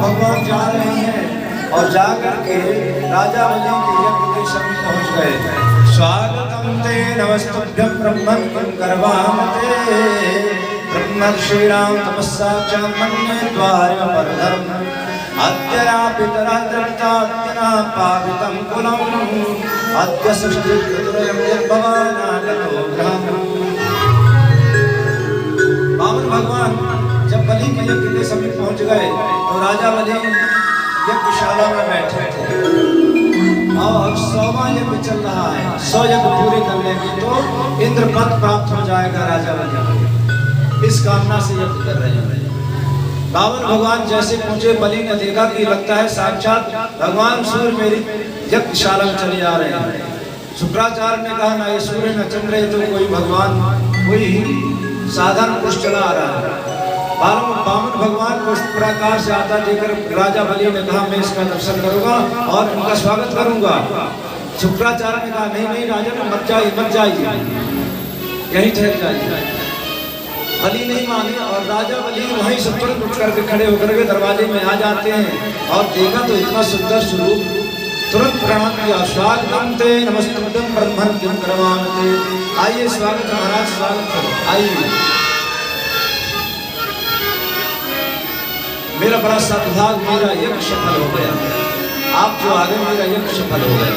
भगवान जा रहे हैं और जा करके राजा बलि के यज्ञ के समीप पहुंच गए। स्वागतम ते नमस्तुभ्यं ब्रह्मन् गर्वामते ब्रह्म श्री राम तपस्सा च मन्ये द्वारम परधर्म अद्यरा पितरा दत्ता अद्यना पावितं कुलम् अद्य सृष्टिर्भवनं निर्भवानागतो ग्रहम्। बामन भगवान जब बलि के यज्ञ के समीप पहुंच गए तो राजा बलि यज्ञशाला में बैठे थे और 100वां यज्ञ चल रहा है। 100 यज्ञ पूरे कर लेंगे तो इंद्र पद प्राप्त हो जाएगा राजा बलि। इस कामना से यज्ञ कर रहे हैं। बावन भगवान जैसे पहुंचे, बलि ने देखा कि लगता है साक्षात भगवान सूर्य मेरी यज्ञशाला में चले आ रहे हैं। शुक्राचार्य ने कहा, ना ये सूर्य न चंद्र, तो कोई भगवान, कोई साधारण पुरुष चला आ रहा है। बामन भगवान को इस प्रकार से आता देखकर राजा बलि ने कहा, मैं इसका दर्शन करूंगा और इनका स्वागत करूंगा। शुक्राचार्य ने कहा, नहीं नहीं राजन, मत जाइए मत जाइए, यही ठहर जाइए। बलि नहीं माने और राजा बलि वहीं से तुरंत उठ करके खड़े होकर के दरवाजे में आ जाते हैं और देखा तो इतना सुंदर स्वरूप, तुरंत प्रणाम किया। स्वागतम ते नमस्तुभ्यं ब्रह्मन् किं करवाणते। आइए स्वागत महाराज, स्वागत करो, आइए। मेरा बड़ा सद्भाग्य, मेरा यज्ञ सफल हो गया, आप जो आ गए मेरा यज्ञ सफल हो गया।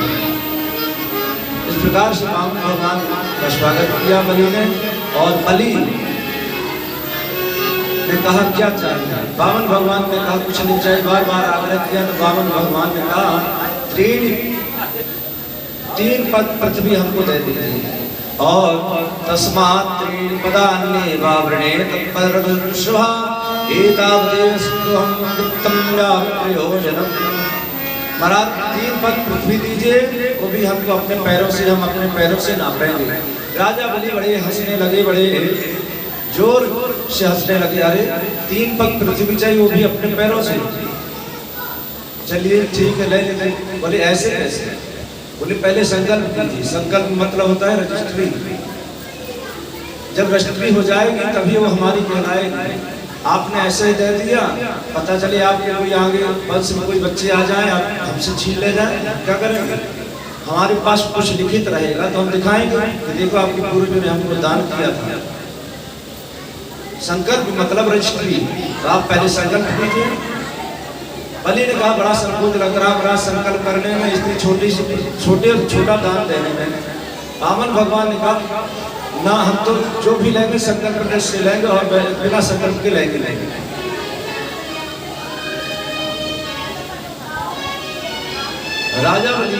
इस प्रकार से बामन भगवान का स्वागत किया बलि ने। और बलि ने कहा, क्या चाहिए? बामन भगवान ने कहा, कुछ नहीं चाहिए। बार बार आग्रह किया तो बामन भगवान ने कहा, तीन पद पृथ्वी हमको दे दीजिए और तस्मात् त्रीणि पदान्ये वावृणेन तत्परदृश्वा एतावदेव सिद्धोऽहं गुप्तं व्याप्रयोजनम्। महाराज 3 पद पृथ्वी दीजिए, वो भी हमको अपने पैरों से, हम अपने पैरों से नापेंगे। राजा बलि बड़े हंसने लगे, बड़े जोर से हंसने लगे। अरे 3 पद पृथ्वी चाहिए, वो भी अपने पैरों से? चलिए ठीक है, ले लेते। बोले ऐसे कैसे? बोले पहले संकल्प कीजिए। संकल्प मतलब होता है रजिस्ट्री। जब रजिस्ट्री हो जाएगी तभी वो हमारी कहलाएगी। आपने ऐसे ही दे दिया, पता चले आपके कोई आगे वंश में कोई बच्चे आ जाएं, आप हमसे छीन ले जाएं, क्या करेंगे? हमारे पास कुछ लिखित रहेगा तो हम दिखाएंगे कि देखो आपके पूर्वजों ने हमको दान किया था। संकल्प मतलब रजिस्ट्री। तो आप पहले संकल्प कीजिए। बलि ने कहा, बड़ा संकोच लग रहा, बड़ा संकल्प करने में, इतनी छोटा दान देने में। बामन भगवान ने कहा, ना हम तो जो भी लेंगे संकल्प से लेंगे और बिना संकल्प के लेंगे। राजा बलि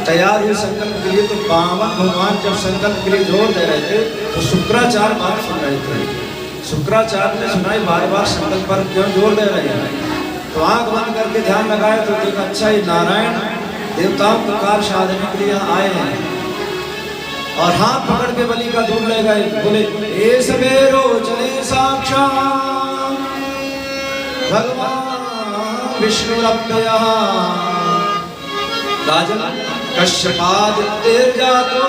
तैयार हुए संकल्प के लिए। तो बामन भगवान जब संकल्प के लिए जोर दे रहे थे तो शुक्राचार्य बात सुन रहे थे। शुक्राचार्य ने सुनाई, बार बार संकल्प पर क्यों जोर दे रहे हैं? तो आंख बंद करके ध्यान लगाए तो देखा, अच्छा ये नारायण देवताओं को कार्य साधने के लिए यहाँ आए हैं। और हाथ पकड़ के बलि का दूर ले गए। बोले, ए सवेरो चले साक्षात भगवान विष्णुरप्ययः राजन कश्यपादित्यर्जातो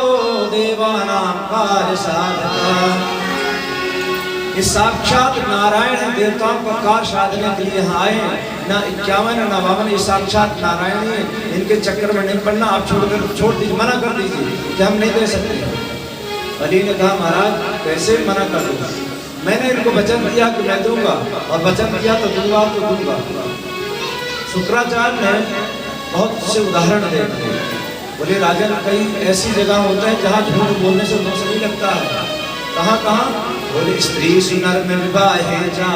देवानां कार्य साधकः। इस साक्षात नारायण देवताओं का कार्य साधने के लिए यहाँ आए हैं। ना 51 ना 52, ये साक्षात नारायण ही, इनके चक्कर में नहीं पड़ना। आप छोड़ दीजिए, मना कर दीजिए कि हम नहीं दे सकते। बलि ने कहा, महाराज कैसे मना कर दूंगा? मैंने इनको वचन दिया कि मैं दूंगा, और वचन दिया तो दूंगा तो दूंगा। शुक्राचार्य ने बहुत से उदाहरण दे दिए। बोले, राजन कई ऐसी जगह होते हैं जहाँ झूठ बोलने से दोष नहीं लगता है। कहाँ कहाँ? बोले, स्त्री सुनर में विवाहे जा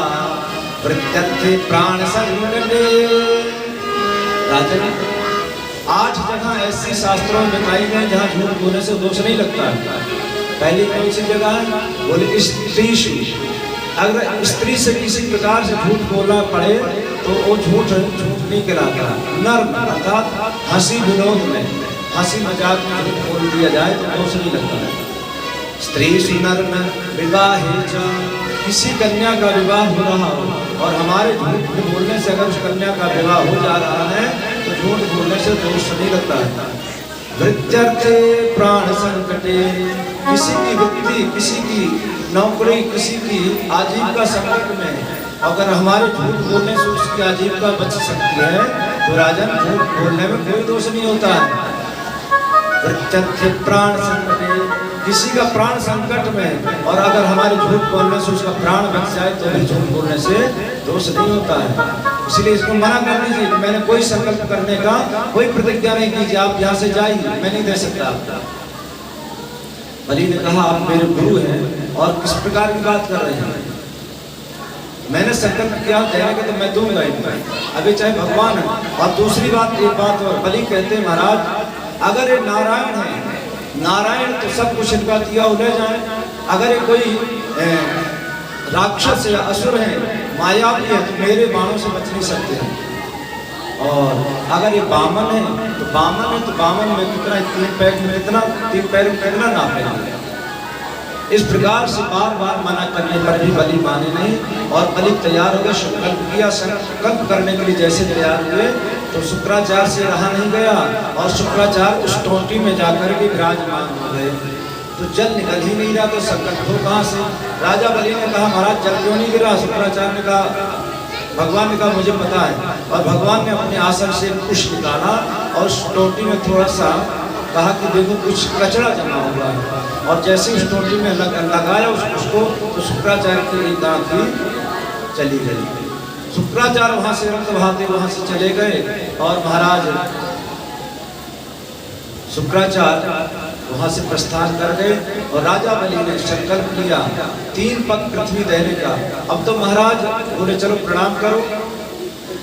प्रत्यर्थे प्राण संकटे। राजन 8 जगह ऐसी शास्त्रों में बताई गई जहाँ झूठ बोलने से दोष नहीं लगता है। पहली कौन सी जगह है? बोले, स्त्री। अगर स्त्री से किसी प्रकार से झूठ बोलना पड़े तो वो झूठ नहीं कहलाता। नर्म अर्थात हंसी विनोद में, हंसी मजाक में झूठ बोल दिया जाए तो दोष नहीं लगता है। स्त्री सुनर में विवाहे जा, किसी कन्या का विवाह हो रहा हो और हमारे झूठ बोलने से अगर उस कन्या का विवाह हो जा रहा है तो झूठ बोलने से दोष नहीं लगता है। वृत्यर्थे प्राण संकटे, किसी की वृत्ति, किसी की नौकरी, किसी की आजीविका संकट में अगर हमारे झूठ बोलने से उसकी आजीविका बच सकती है तो राजन झूठ बोलने में कोई दोष नहीं होता है। वृत्यर्थे प्राण संकटे, किसी का प्राण संकट में और अगर हमारे झूठ बोलने से उसका प्राण बच जाए तो भी झूठ बोलने से दोष नहीं होता है। इसलिए इसको मना कर दीजिए कि मैंने कोई संकल्प करने का कोई प्रतिज्ञा नहीं कीजिए, आप यहाँ से जाइए, मैं नहीं दे सकता। बलि ने कहा, आप मेरे गुरु हैं और किस प्रकार की बात कर रहे हैं? मैंने संकल्प किया देने के तो मैं दूंगा इनको, अभी चाहे भगवान है। और दूसरी बात, एक बात और, बलि कहते हैं, महाराज अगर ये नारायण है, नारायण तो सब कुछ इनका दिया ले जाए। अगर ये कोई राक्षस या असुर है, माया भी है तो मेरे बाणों से बच नहीं सकते हैं। और अगर ये बामन है तो बामन में कितना, 3 पैर में कितना, 3 पैर में कितना नापेंगे। इस प्रकार से बार बार मना करने पर भी बलि माने नहीं और बलि तैयार हो गए। संकल्प किया, संकल्प करने के लिए जैसे तैयार हुए तो शुक्राचार्य से रहा नहीं गया और शुक्राचार्य उस टोंटी में जाकर के विराजमान हो गए। तो जल निकल ही नहीं रहा तो संकल्प हो कहाँ से। राजा बलि ने कहा महाराज जल क्यों नहीं गिरा। शुक्राचार्य ने कहा, भगवान ने कहा मुझे पता है। और भगवान ने अपने आसन से कुछ निकाला और उस टोंटी में थोड़ा सा कहा कि देखो कुछ कचरा जमा हुआ है। और जैसे उस टोंटी में लगाया उसको तो शुक्राचार्य की दांत भी चली गई। शुक्राचार्य वहां से रक्त बहाते वहां से चले गए और महाराज शुक्राचार्य वहां से प्रस्थान कर गए। और राजा बलि ने संकल्प लिया 3 पग पृथ्वी देने का। अब तो महाराज बोले चलो प्रणाम करो।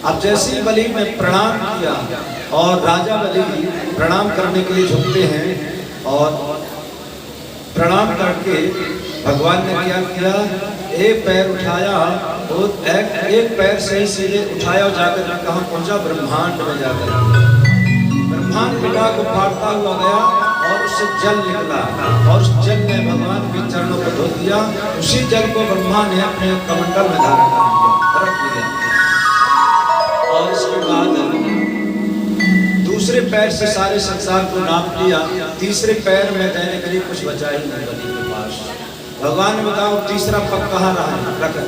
अब जैसे ही बलि ने प्रणाम किया और राजा बलि प्रणाम करने के लिए झुकते हैं और प्रणाम करके भगवान ने क्या किया, एक पैर उठाया और एक पैर से ही सीधे उठाया और जाकर कहाँ पहुंचा, ब्रह्मांड में जाकर ब्रह्मांड पिता को फाड़ता हुआ गया और उससे जल निकला और उस जल ने भगवान के चरणों को धो दिया। उसी जल को ब्रह्मा ने अपने कमंडल में धारण रख लिया। और इसके बाद दूसरे पैर से सारे संसार को नाप लिया। तीसरे पैर में देने के लिए कुछ बचा ही नहीं बलि के पास। भगवान ने बताओ तीसरा पग कहाँ रहा है।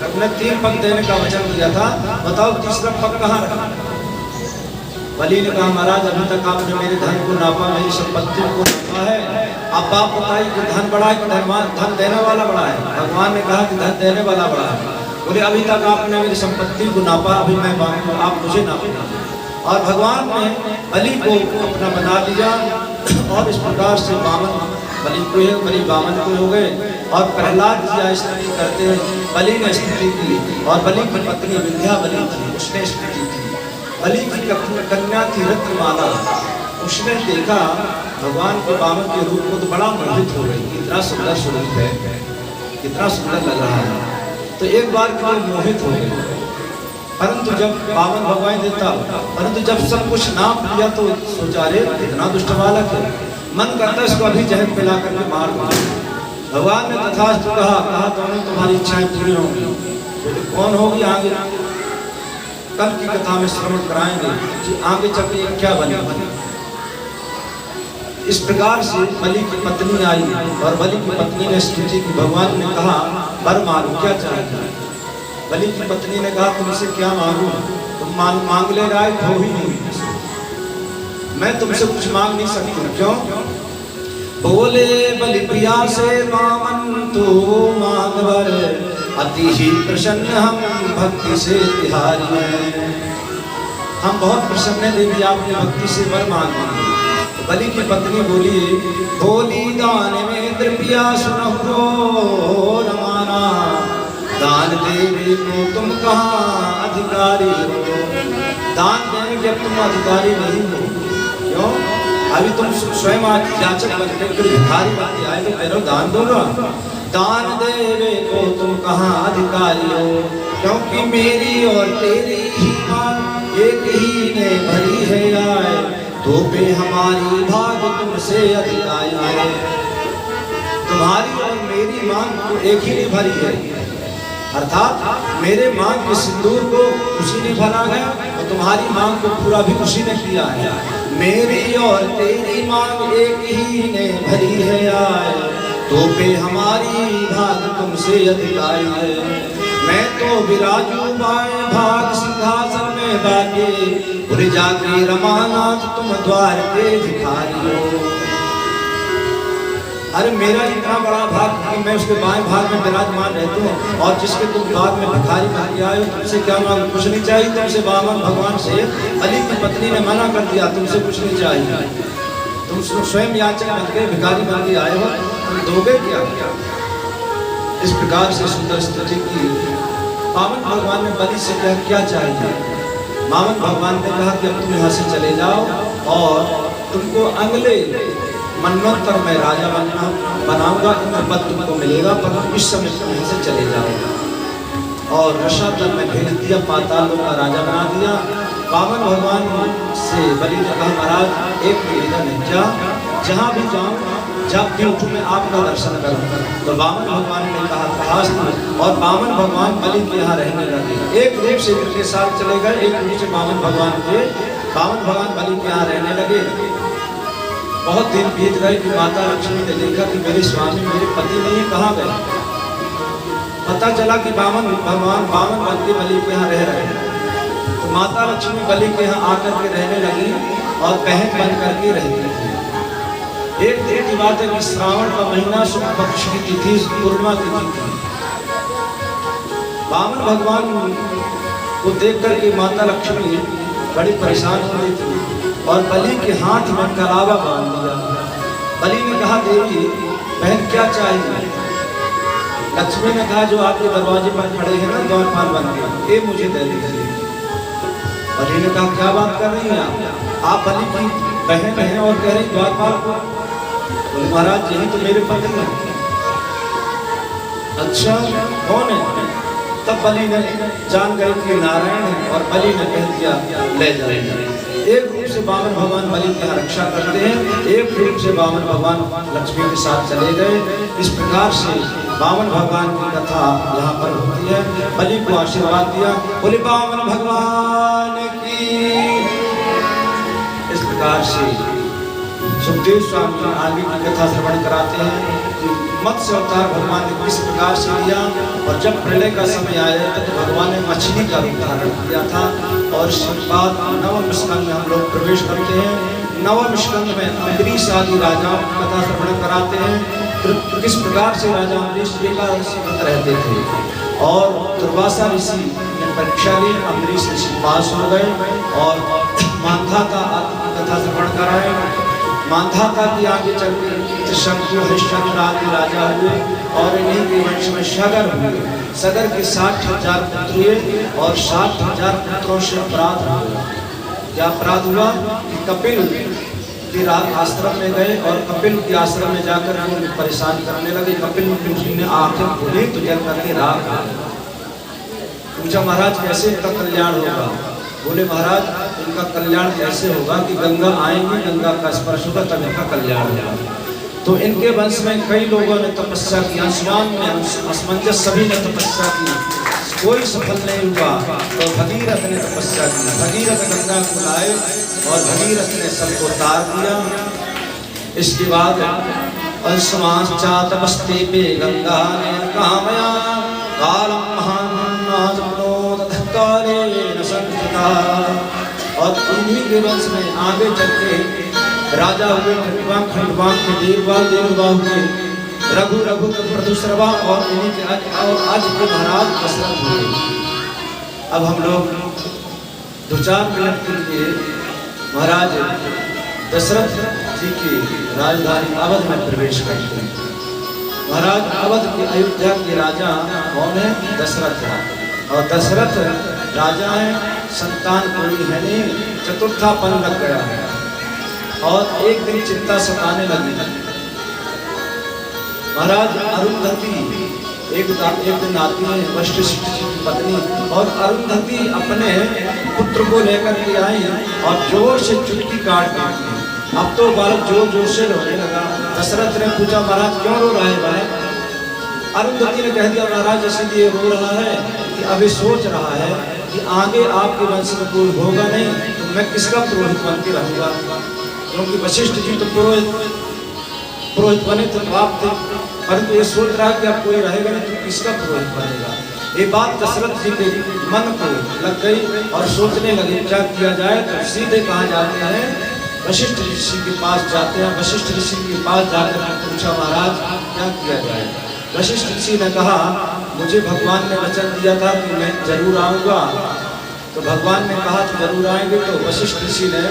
अपने 3 पग देने का वचन दिया था, बताओ तीसरा पग कहाँ रहा। बलि ने कहा महाराज अभी तक आपने मेरे धन को नापा, मेरी संपत्ति को नापा है। अब आप बताइए कि धन बड़ा है कि धन देने वाला बड़ा है। भगवान ने कहा कि धन देने वाला बड़ा है। बोले अभी तक आपने मेरी संपत्ति को नापा, अभी मैं मांगू आप मुझे नापेंगे। और भगवान ने बलि को अपना बना लिया और इस प्रकार से बलि बामन को हो गए। और प्रहलाद जी स्तुति करते हैं, बलि ने स्तुति की और बलि की पत्नी विंध्या बलि थी, उसने स्तुति की। बलि की कन्या थी रत्नमाला। उसने देखा भगवान के बामन के रूप को तो बड़ा मोहित हो गई, कितना सुंदर स्वरूप है, कितना सुंदर लग रहा है। तो एक बार के लिए मोहित हो गए। परंतु जब बामन भगवान देता, परंतु जब सब कुछ नाप लिया तो सोचा रे कितना दुष्ट बालक है, मन करता है इसको अभी जहर पिला करके मार मार। भगवान ने तथास्तु कहा दोनों तुम्हारी इच्छाएं पूरी होंगी। तो कौन होगी आगे, कल की कथा में श्रवण कराएंगे कि आगे चल के क्या बने। इस प्रकार से बलि की पत्नी आई और बलि की पत्नी ने स्तुति की। भगवान ने कहा वर मांगो क्या चाहिए। बलि की पत्नी ने कहा तुमसे क्या मांगू, तुम मांग ले रहा है हो ही नहीं, मैं तुमसे कुछ मांग नहीं सकती। क्यों बोले बलि प्रिया से बामन तो मांग वर, अति ही प्रसन्न हम भक्ति से तिहारी हैं। हम बहुत प्रसन्न हैं देवी आपने भक्ति से वर मांगी। बलि की पत्नी बोली दान में द्रव्या सुनो रमाना, दान देवी को तुम कहाँ अधिकारी हो। दान देने के तुम अधिकारी नहीं हो। क्यों, अभी तुम स्वयं याचक बनकर भिखारी बनके आए तो कह दान दूंगा। दान देवे को तुम कहाँ अधिकारी हो, क्योंकि मेरी और तेरी ही मांग एक ही ने भरी है आए, तो पे हमारी भाग तुमसे अधिक आया है। तुम्हारी और मेरी मांग को एक ही ने भरी है, अर्थात मेरे मांग के सिंदूर को उसी ने भरा है और तुम्हारी मांग को पूरा भी उसी ने किया है। मेरी और तेरी मांग एक ही ने भरी है आए, तो पे हमारी भाग तुमसे अधिक आई है। मैं तो विराजू बाएं भाग सिंहासन में बाके, पूरे जाके रमानाथ तुम द्वार के भिखारी हो। अरे मेरा इतना बड़ा भाग कि मैं उसके बाएं भाग में विराजमान रहती हूँ और जिसके तुम बाद में भिखारी बन के आए हो, तुमसे क्या मांग, कुछ नहीं चाहिए तुमसे। बामन भगवान से बलि की पत्नी ने मना कर दिया, तुमसे कुछ नहीं चाहिए। तुम स्वयं याचक बन के भिखारी बन के आए हो, तुम दोगे क्या। इस प्रकार से सुंदर स्तुति की। बामन भगवान ने बलि से क्या चाहिए। बामन भगवान ने कहा कि अब तुम यहाँ से चले जाओ और तुमको अगले मनवंतर में राजा बनाऊंगा, इंद्र पद तुमको मिलेगा, पर इस समय तुम यहाँ से चले जाओ। और रसातल में भेज दिया, पाताल लोक का राजा बना दिया। वामन भगवान से बलि ने कहा महाराज एक निवेदन है, क्या जहाँ भी जाऊँ जब भी उठूँ मैं आपका दर्शन करूँ। तो वामन भगवान ने कहा तथास्तु, और वामन भगवान बलि के यहाँ रहने लगे। एक रूप से इनके साथ चले गए, एक रूप से वामन भगवान बलि के यहाँ रहने लगे। बहुत दिन बीत गए कि माता लक्ष्मी ने देखा कि मेरे स्वामी मेरे पति नहीं है, कहाँ गए। पता चला कि वामन बन के बलि के यहाँ रह रहे हैं। तो माता लक्ष्मी बलि के यहाँ आकर के रहने लगी और बहन बन करके रहती थी। एक दिन की बात है कि श्रावण का महीना शुक्ल पक्ष की तिथि पूर्णिमा तिथि थी। वामन भगवान को देख करके माता लक्ष्मी बड़ी परेशान हो गई थी और बलि के हाथ में कलावा बांध दिया। बलि ने कहा देवी बहन क्या चाहिए। लक्ष्मी ने कहा जो आपके दरवाजे पर खड़े हैं ना द्वारपाल बन के, ये मुझे दे दीजिए। बलि ने कहा क्या बात कर रही हैं आप बलि की बहन हैं और कह रही द्वारपाल को। बोले महाराज यही तो मेरे पति हैं। अच्छा कौन है। तब बलि ने जान गए कि नारायण है और बलि ने कह दिया ले जाएंगे। एक रूप से वामन भगवान बलि की रक्षा करते हैं, एक रूप से वामन भगवान लक्ष्मी के साथ चले गए। इस प्रकार से वामन भगवान की कथा यहाँ पर होती है। बलि को आशीर्वाद दिया, बोले वामन भगवान की। इस प्रकार से सुखदेव स्वामी आगे की कथा श्रवण कराते हैं कि मत्स्य अवतार भगवान ने किस प्रकार से लिया और जब प्रलय का समय आया तो भगवान ने मछली का रूप धारण किया था। और इसके बाद नवम स्कंद में हम लोग प्रवेश करते हैं। नवम स्कंद में अम्बरीश आदि राजाओं की कथा श्रवण कराते हैं। किस प्रकार से राजा अम्बरीश एकादशी व्रत रहते थे और दुर्वासा ऋषि ने परीक्षा ली, अम्बरीश ऋषि पास हो गए और मांधाता आदि कथा श्रवण कराए। मांधाता की आगे चल के शंकु हरिश्चंद्र आदि राजा हुए और इन्हीं के वंश में सगर हुए। सगर के 60,000 पुत्र हुए और 60,000 पुत्रों से अपराध हुआ। क्या अपराध हुआ कि कपिल के आश्रम में गए और कपिल के आश्रम में जाकर उन्हें परेशान करने लगे। कपिल मुनि ने आंखें खोली तो जल करके राख पूछा महाराज कैसे इनका कल्याण होगा। बोले महाराज इनका कल्याण कैसे होगा कि गंगा आएंगे, गंगा का स्पर्श होगा तब इनका कल्याण होगा। तो इनके वंश में कई लोगों ने तपस्या की, अंशुमान में असमंजस सभी ने तपस्या की, कोई सफल नहीं हुआ। तो भगीरथ ने तपस्या की, भगीरथ गंगा को लाए और भगीरथ ने सबको तार दिया। इसके बाद अंशुमान चा तपस्ते पे गंगा ने कामया कालम महान और इन्हीं के वंश में आगे चल के राजा हुए खंडवान के देववा हुए, रघु के प्रदुश्रवा और इन्हीं के आज के महाराज दशरथ हुए। अब हम लोग 2-4 मिनट के लिए महाराज दशरथ जी की राजधानी अवध में प्रवेश करते हैं। महाराज अवध के अयोध्या के राजा कौन है? दशरथ है। और दशरथ राजा है, संतान कोई है नहीं, चतुर्थापन लग गया है। और एक दिन चिंता सताने लगी। महाराज अरुंधति एक दिन आती है वशिष्ठ की पत्नी और अरुंधति अपने पुत्र को लेकर के आई और जोर से चुटकी काट देती है। अब तो बालक जोर से रोने लगा। दशरथ ने पूछा महाराज क्यों रो रहा है बालक। अरुंधति ने कह दिया महाराज इसलिए रो रहा है कि अभी सोच रहा है कि आगे आपके वंश में कोई होगा नहीं तो मैं किसका पुरोहित बन के रहूंगा, क्योंकि वशिष्ठ जी तो पुरोहित बने तो आप थे, परंतु ये सोच रहा है कि अब कोई रहेगा नहीं तो किसका पुरोहित बनेगा। ये बात दशरथ जी के मन को लग गई और सोचने लगे क्या किया जाए। तो सीधे कहाँ जाते हैं, वशिष्ठ ऋषि के पास जाते हैं। वशिष्ठ ऋषि के पास जाकर पूछा महाराज क्या किया जाए। वशिष्ठ ऋषि ने कहा मुझे भगवान ने वचन दिया था कि मैं जरूर आऊँगा। तो भगवान ने कहा कि जरूर आएंगे। तो वशिष्ठ ऋषि ने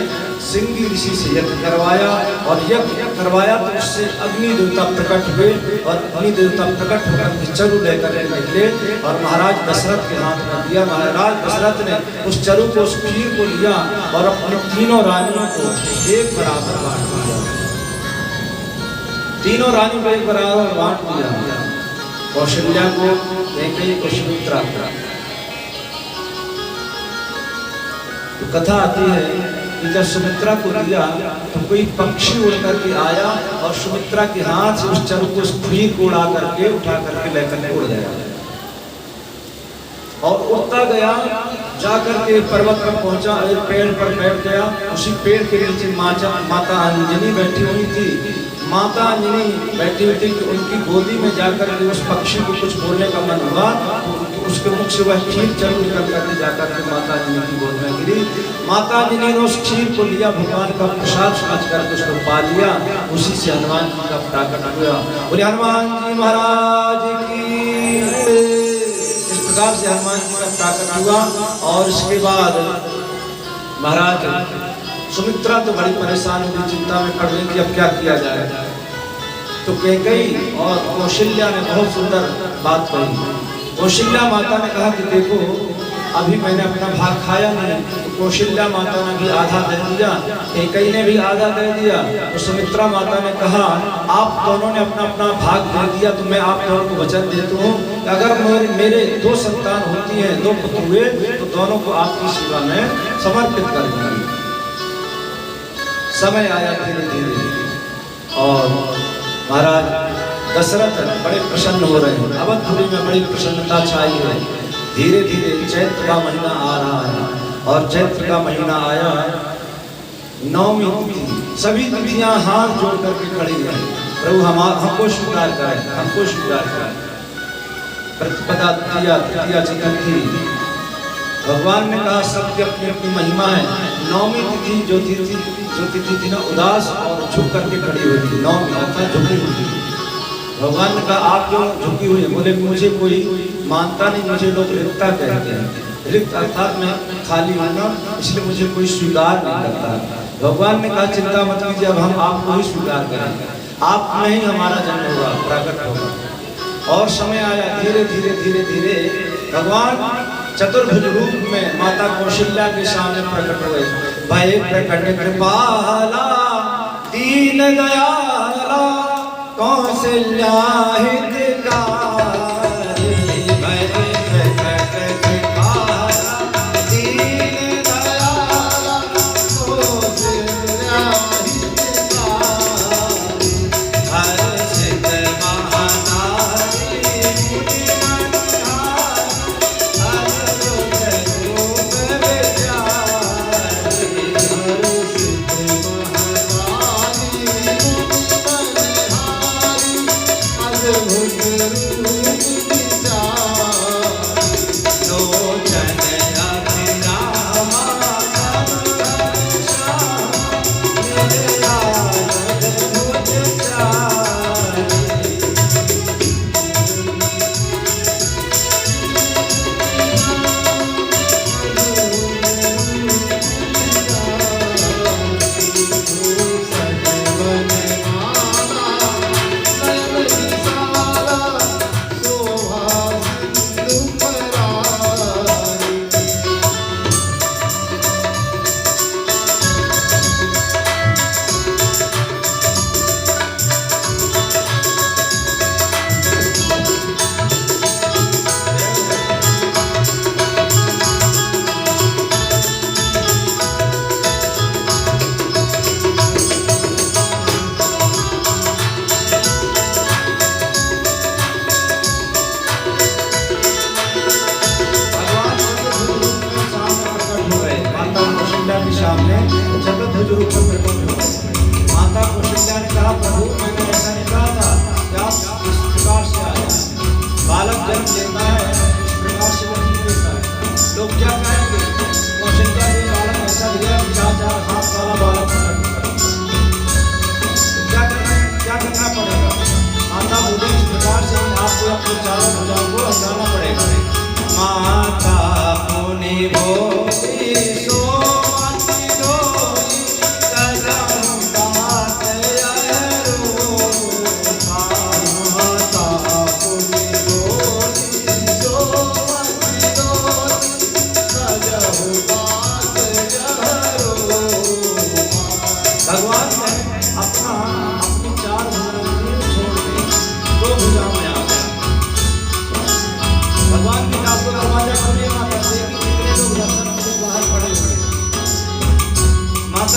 सिंगी ऋषि से यज्ञ करवाया और यज्ञ करवाया तो उससे अग्नि देवता प्रकट हुए और अग्नि देवता प्रकट होकर चरु लेकर निकले और महाराज दशरथ के हाथ में दिया। महाराज दशरथ ने उस चरु को, उस खीर को लिया और अपनी तीनों रानियों को एक बराबर बांट दिया। तीनों रानी को एक बराबर बांट दिया। कौशल्या को, कैकेयी को सुमित्रा। तो कथा आती है कि जब सुमित्रा को दिया तो कोई पक्षी उड़ करके आया और सुमित्रा के हाथ से उस चरु को, उस खीर को उड़ा करके उठा करके लेकर उड़ गया और उड़ता गया, जाकर के पर्वत पर पहुंचा, एक पेड़ पर बैठ गया। उसी पेड़ के नीचे माता अंजनी बैठी हुई थी। माता अंजनी बैठी हुई थी कि उनकी गोदी में जाकर के उस पक्षी को कुछ बोलने का मन हुआ तो उसके मुख से वह खीर चल निकल करके जाकर के माता अंजनी की गोद में गिरी। माता अंजनी ने उस खीर को लिया, भगवान का प्रसाद समझ करके उसको पा लिया। उसी से हनुमान जी का प्राकट हुआ। बोले हनुमान जी महाराज की। प्रकार से हनुमान जी का प्राकट हुआ। और इसके बाद महाराज सुमित्रा तो बड़ी परेशान हुई, चिंता में पड़ गई कि अब क्या किया जाए। तो कैकेयी और कौशल्या ने बहुत सुंदर बात कही। कौशल्या माता ने कहा कि देखो अभी मैंने अपना भाग खाया नहीं। तो कौशल्या माता ने भी आधा दे दिया, कैकेयी ने भी आधा दे दिया। तो सुमित्रा माता ने कहा आप दोनों ने अपना अपना भाग दे दिया तो मैं आप दोनों को वचन देती हूँ अगर मेरे 2 संतान होती हैं, 2 पुत्र हुए तो दोनों को आपकी सेवा में समर्पित कर दूंगी। समय आया धीरे धीरे और महाराज दशरथ बड़े प्रसन्न हो रहे हैं। अवधपुरी में बड़ी प्रसन्नता छाई है। धीरे धीरे चैत्र का महीना आ रहा है और चैत्र का महीना आया, नवमी तिथि, सभी तिथियां हाथ जोड़ करके खड़ी हैं, प्रभु हमको स्वीकार करें, हमको स्वीकार करें। प्रतिपदा तृतीया चतुर्थी, भगवान ने कहा सबकी अपनी अपनी महिमा है। नवमी तिथि जो तिथि थी ना उदास और झुक करके खड़ी हुई थी, नवमी अर्थात झुकी हुई थी। भगवान ने कहा आप क्यों झुकी हुई है? बोले मुझे कोई मानता नहीं, मुझे लोग रिक्ता कहते हैं। रिक्त अर्थात मैं खाली हूँ ना, इसलिए मुझे कोई स्वीकार नहीं करता। भगवान ने कहा चिंता मत कीजिए, अब हम आपको ही स्वीकार करेंगे, आप में ही हमारा जन्म होगा, प्रकट होगा। और समय आया, धीरे धीरे धीरे धीरे भगवान चतुर्भुज रूप में माता कौशल्या के सामने प्रकट हुए। भय प्रकट कृपाला दीन दयाला कौशल्या हितकारी। भय प्रकट कृपाला दीन दयाला कौशल्या हितकारी। हर्षित महातारी मुनि मनहारी।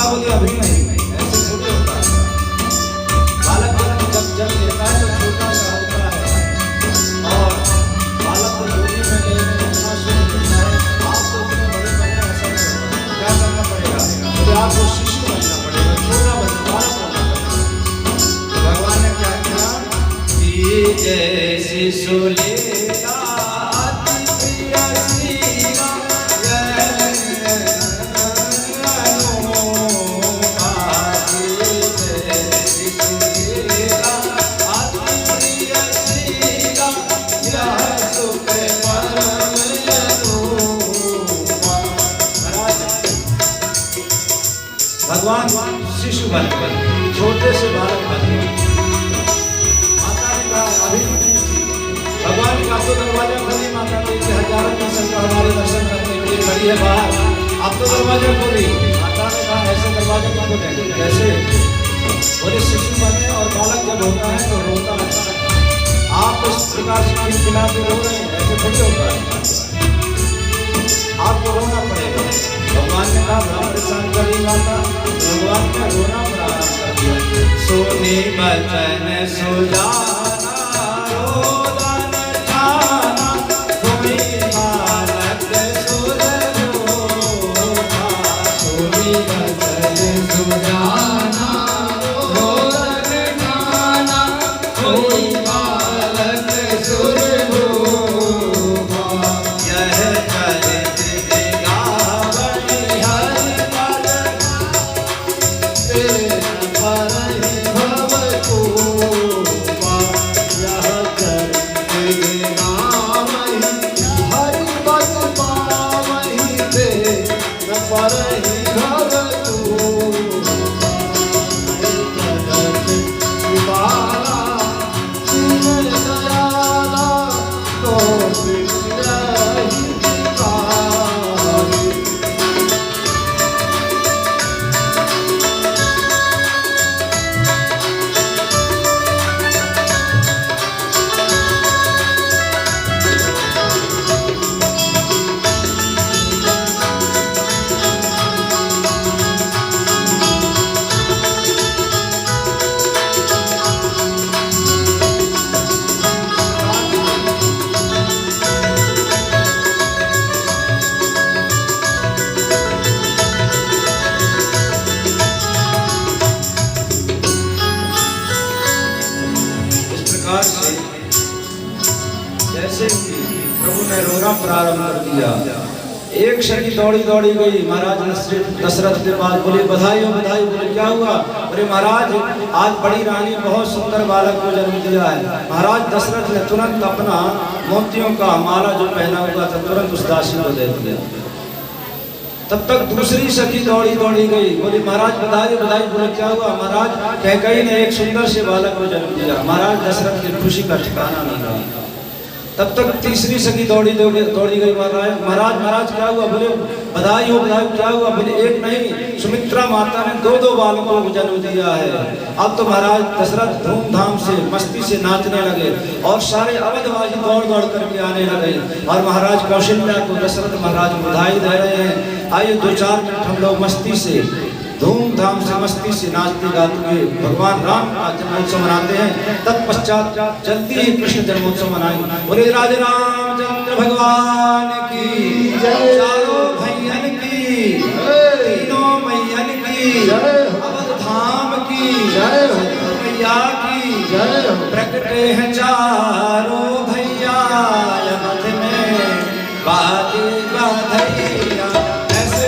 माता बोली अभी नहीं, ऐसे छोटे होता है बालक। जब जब लेता है तो छोटा सा होता है और बालक को गोदी में लेने उठना शुरू करता है। आप तो उतने बड़े बने, ऐसा नहीं होता। क्या करना पड़ेगा? तो आपको शिशु बनना पड़ेगा, छोटा बनना, बालक बनना पड़ेगा। भगवान ने क्या किया कि जैसे शिशु भगवान शिशु बन छोटे से बालक बन। माता ने कहा अभी भगवान का तो दरवाजा खोली। माता ने हजारों की संख्या हमारे दर्शन करने के लिए खड़ी है बाहर, आप तो दरवाजा खोली। माता ने कहा ऐसे दरवाजा क्यों खोलेंगे? कैसे? बोले शिशु बने और बालक जब होता है तो रोता है। आप इस प्रकार से खिलखिला के रो रहे हैं, ऐसे थोड़ी होता है, आपको रोना पड़ेगा। भगवान ने कहा बड़ा परेशान करी माता, भगवान ने रोना प्रारंभ कर दिया। सोने बचन सुजाना रोदन ठाना, तुम्हें बालक सुरलोका। सोने बचन सुजाना रोदन ठाना, तुम्हें बालक सुरलोका। यह जैसे प्रभु ने रोना प्रारंभ कर दिया। एक सखी दौड़ी दौड़ी गई महाराज दशरथ के पास, बोले बधाई हो बधाई। बोले क्या हुआ? बोले महाराज आज बड़ी रानी बहुत सुंदर बालक को जन्म दिया है। महाराज दशरथ ने तुरंत अपना मोतियों का माला जो पहना हुआ था तुरंत उस दासी को दे दिया। तब तक दूसरी सखी दौड़ी दौड़ी गई, बोली महाराज बधाई बधाई। बोले क्या हुआ? महाराज कैकेयी ने एक सुंदर से बालक को जन्म दिया। महाराज दशरथ की खुशी का ठिकाना नहीं रहा। तब तक तीसरी सखी दौड़ी गई। महाराज क्या हुआ? बोले बधाई हो बधाई। क्या हुआ? बोले एक नहीं, सुमित्रा माता ने दो बालकों को जन्म दिया है। अब तो महाराज दशरथ धूमधाम से मस्ती से नाचने लगे और सारे अवधवासी दौड़ दौड़ करके आने लगे और महाराज कौशल्या को दशरथ महाराज बधाई दे रहे हैं। आइए 2-4 मिनट हम लोग मस्ती से धूमधाम से मस्ती से नाचते गाते हुए भगवान राम का जन्मोत्सव मनाते हैं। तत्पश्चात जल्दी ही कृष्ण जन्मोत्सव मनाएंगे। बोले राजा रामचंद्र भगवान की जय, चारों भैयन की, तीनों मैयन की, अवध धाम की जय, मैया की जय। प्रकटे हैं चारों भैया अवध में बाजे बधैया। ऐसे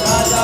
राजा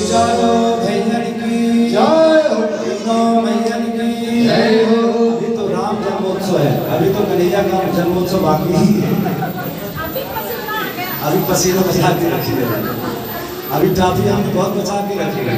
जानो भैया की जय हो तीनों मैया की जय हो। अभी तो राम जन्मोत्सव है, अभी तो कन्हैया का जन्मोत्सव बाकी है। अभी पसीना बचा के रखिए, अभी ट्रॉफी हमने बहुत बचा के रखी है।